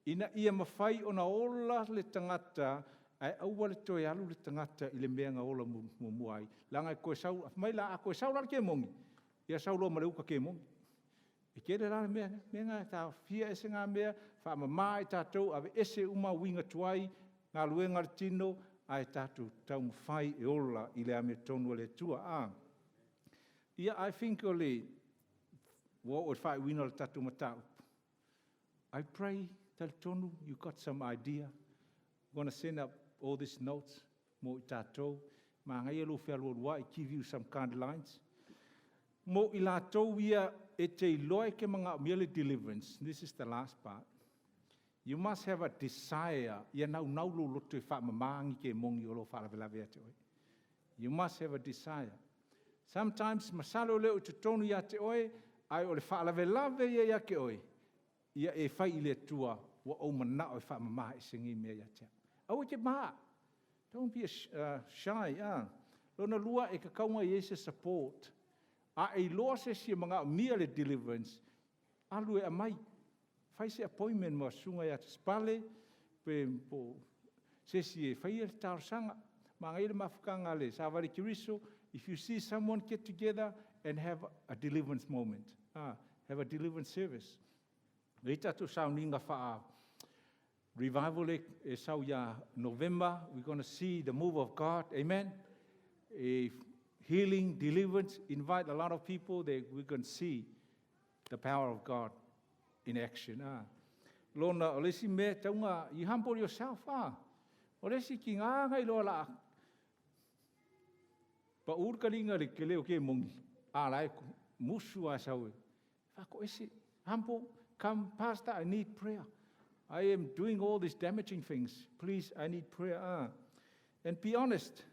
[SPEAKER 1] Ina ia mawhai o na ola le tangata, ai aua le toe alu le tangata I le mea ngā ola mua ai. Langa e koe sau, maila a koe sau lar ke mongi, ia sau loa maleuka ke mongi. E kere rana mea ngai tā fia ese ngā mea, wha mamā I tātou, ave ese uma winga tuai, ngā luenga le tino, ai tātou tau mwhai e ola I le ame tonu le tua. Yeah, I think only what would fight win all tatu matau. I pray that tonu you got some idea. I'm going to send up all these notes mo tato. Ma ngai lo fel wa give you some guidelines. Mo ilato wia e te loe ke mga merely deliverance. This is the last part. You must have a desire. Ia nau lo loto fa mamangi ke mongi o lo fa la vea te oi. You must have a desire. Sometimes masalo leo te tonu ia te oe, ai o le whaalawelawe ia ke oe. Ia e whai I le tua, wa o mana o e whaamamaha I sengi mea ia te. Au e te maha. Don't be shy. Lona lua e ka kaunga I ese support. A e loa se si mga mia le deliverance. Alu e amai. Whai se appointment mo sunga ia te spale. Pe po se si e whai e tarsanga. Ma ngai le mafukanga le. Sa wale kiriso. If you see someone get together and have a deliverance moment, have a deliverance service. Rita to soundinga fa revival e sau ya November, we're going to see the move of God. Amen. A healing, deliverance, invite a lot of people that we can see the power of God in action. Lona olesi me taunga, you humble yourself. Olesi ki ngā ngai loa la. Pa urka ringa le ke leo ke mongi. Lai musu a sawe. Whako ese, humble, come pastor, I need prayer. I am doing all these damaging things. Please, I need prayer. And be honest.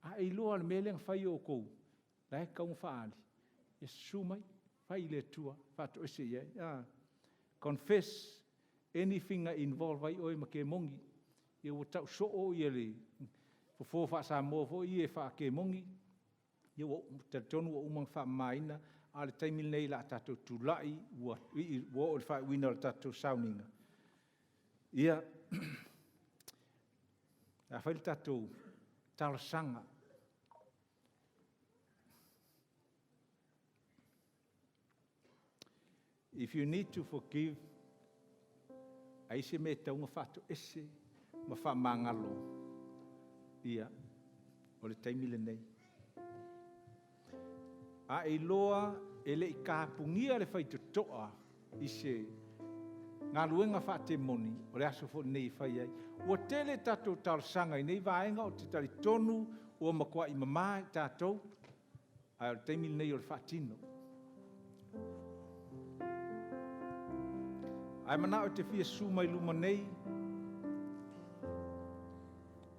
[SPEAKER 1] Ai loa le meleng whai o kou. Lai kaung whaali. E sumai, whai le tua, whato ese ye. Confess anything involved vai oi ma ke mongi. E o tau so o ia le. Fo fa sa mo fo I e fa ke mongi ye wo te tonu o umang fa maina ale taimi nei la tatu tu lai wo o fa wina tatu sauninga ia a fa tatu tarsanga if you need to forgive ai se me tau fa to ese ma fa mangalo ia, o le taimi le nei. A e loa, e le I kāpungia le whai tutoa, I se ngā luenga wha te moni, o le aso fo nei whai ai. Ua tele tātou tarsanga I nei vaenga o te tali tonu, o makua I mamā I tātou, a o le taimi le nei o le whaatino. Ai mana o te fia sumai luma nei,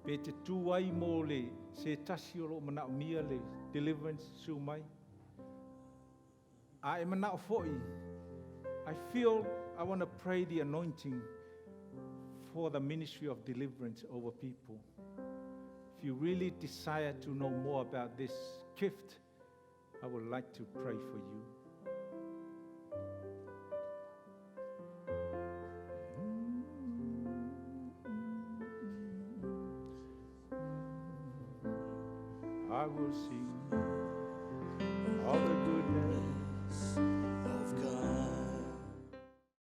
[SPEAKER 1] pe te tuai mo le se tasi o lo mana o mia le deliverance su mai. A e mana o foi. I feel I want to pray the anointing for the ministry of deliverance over people. If you really desire to know more about this gift, I would like to pray for you. I will sing all the goodness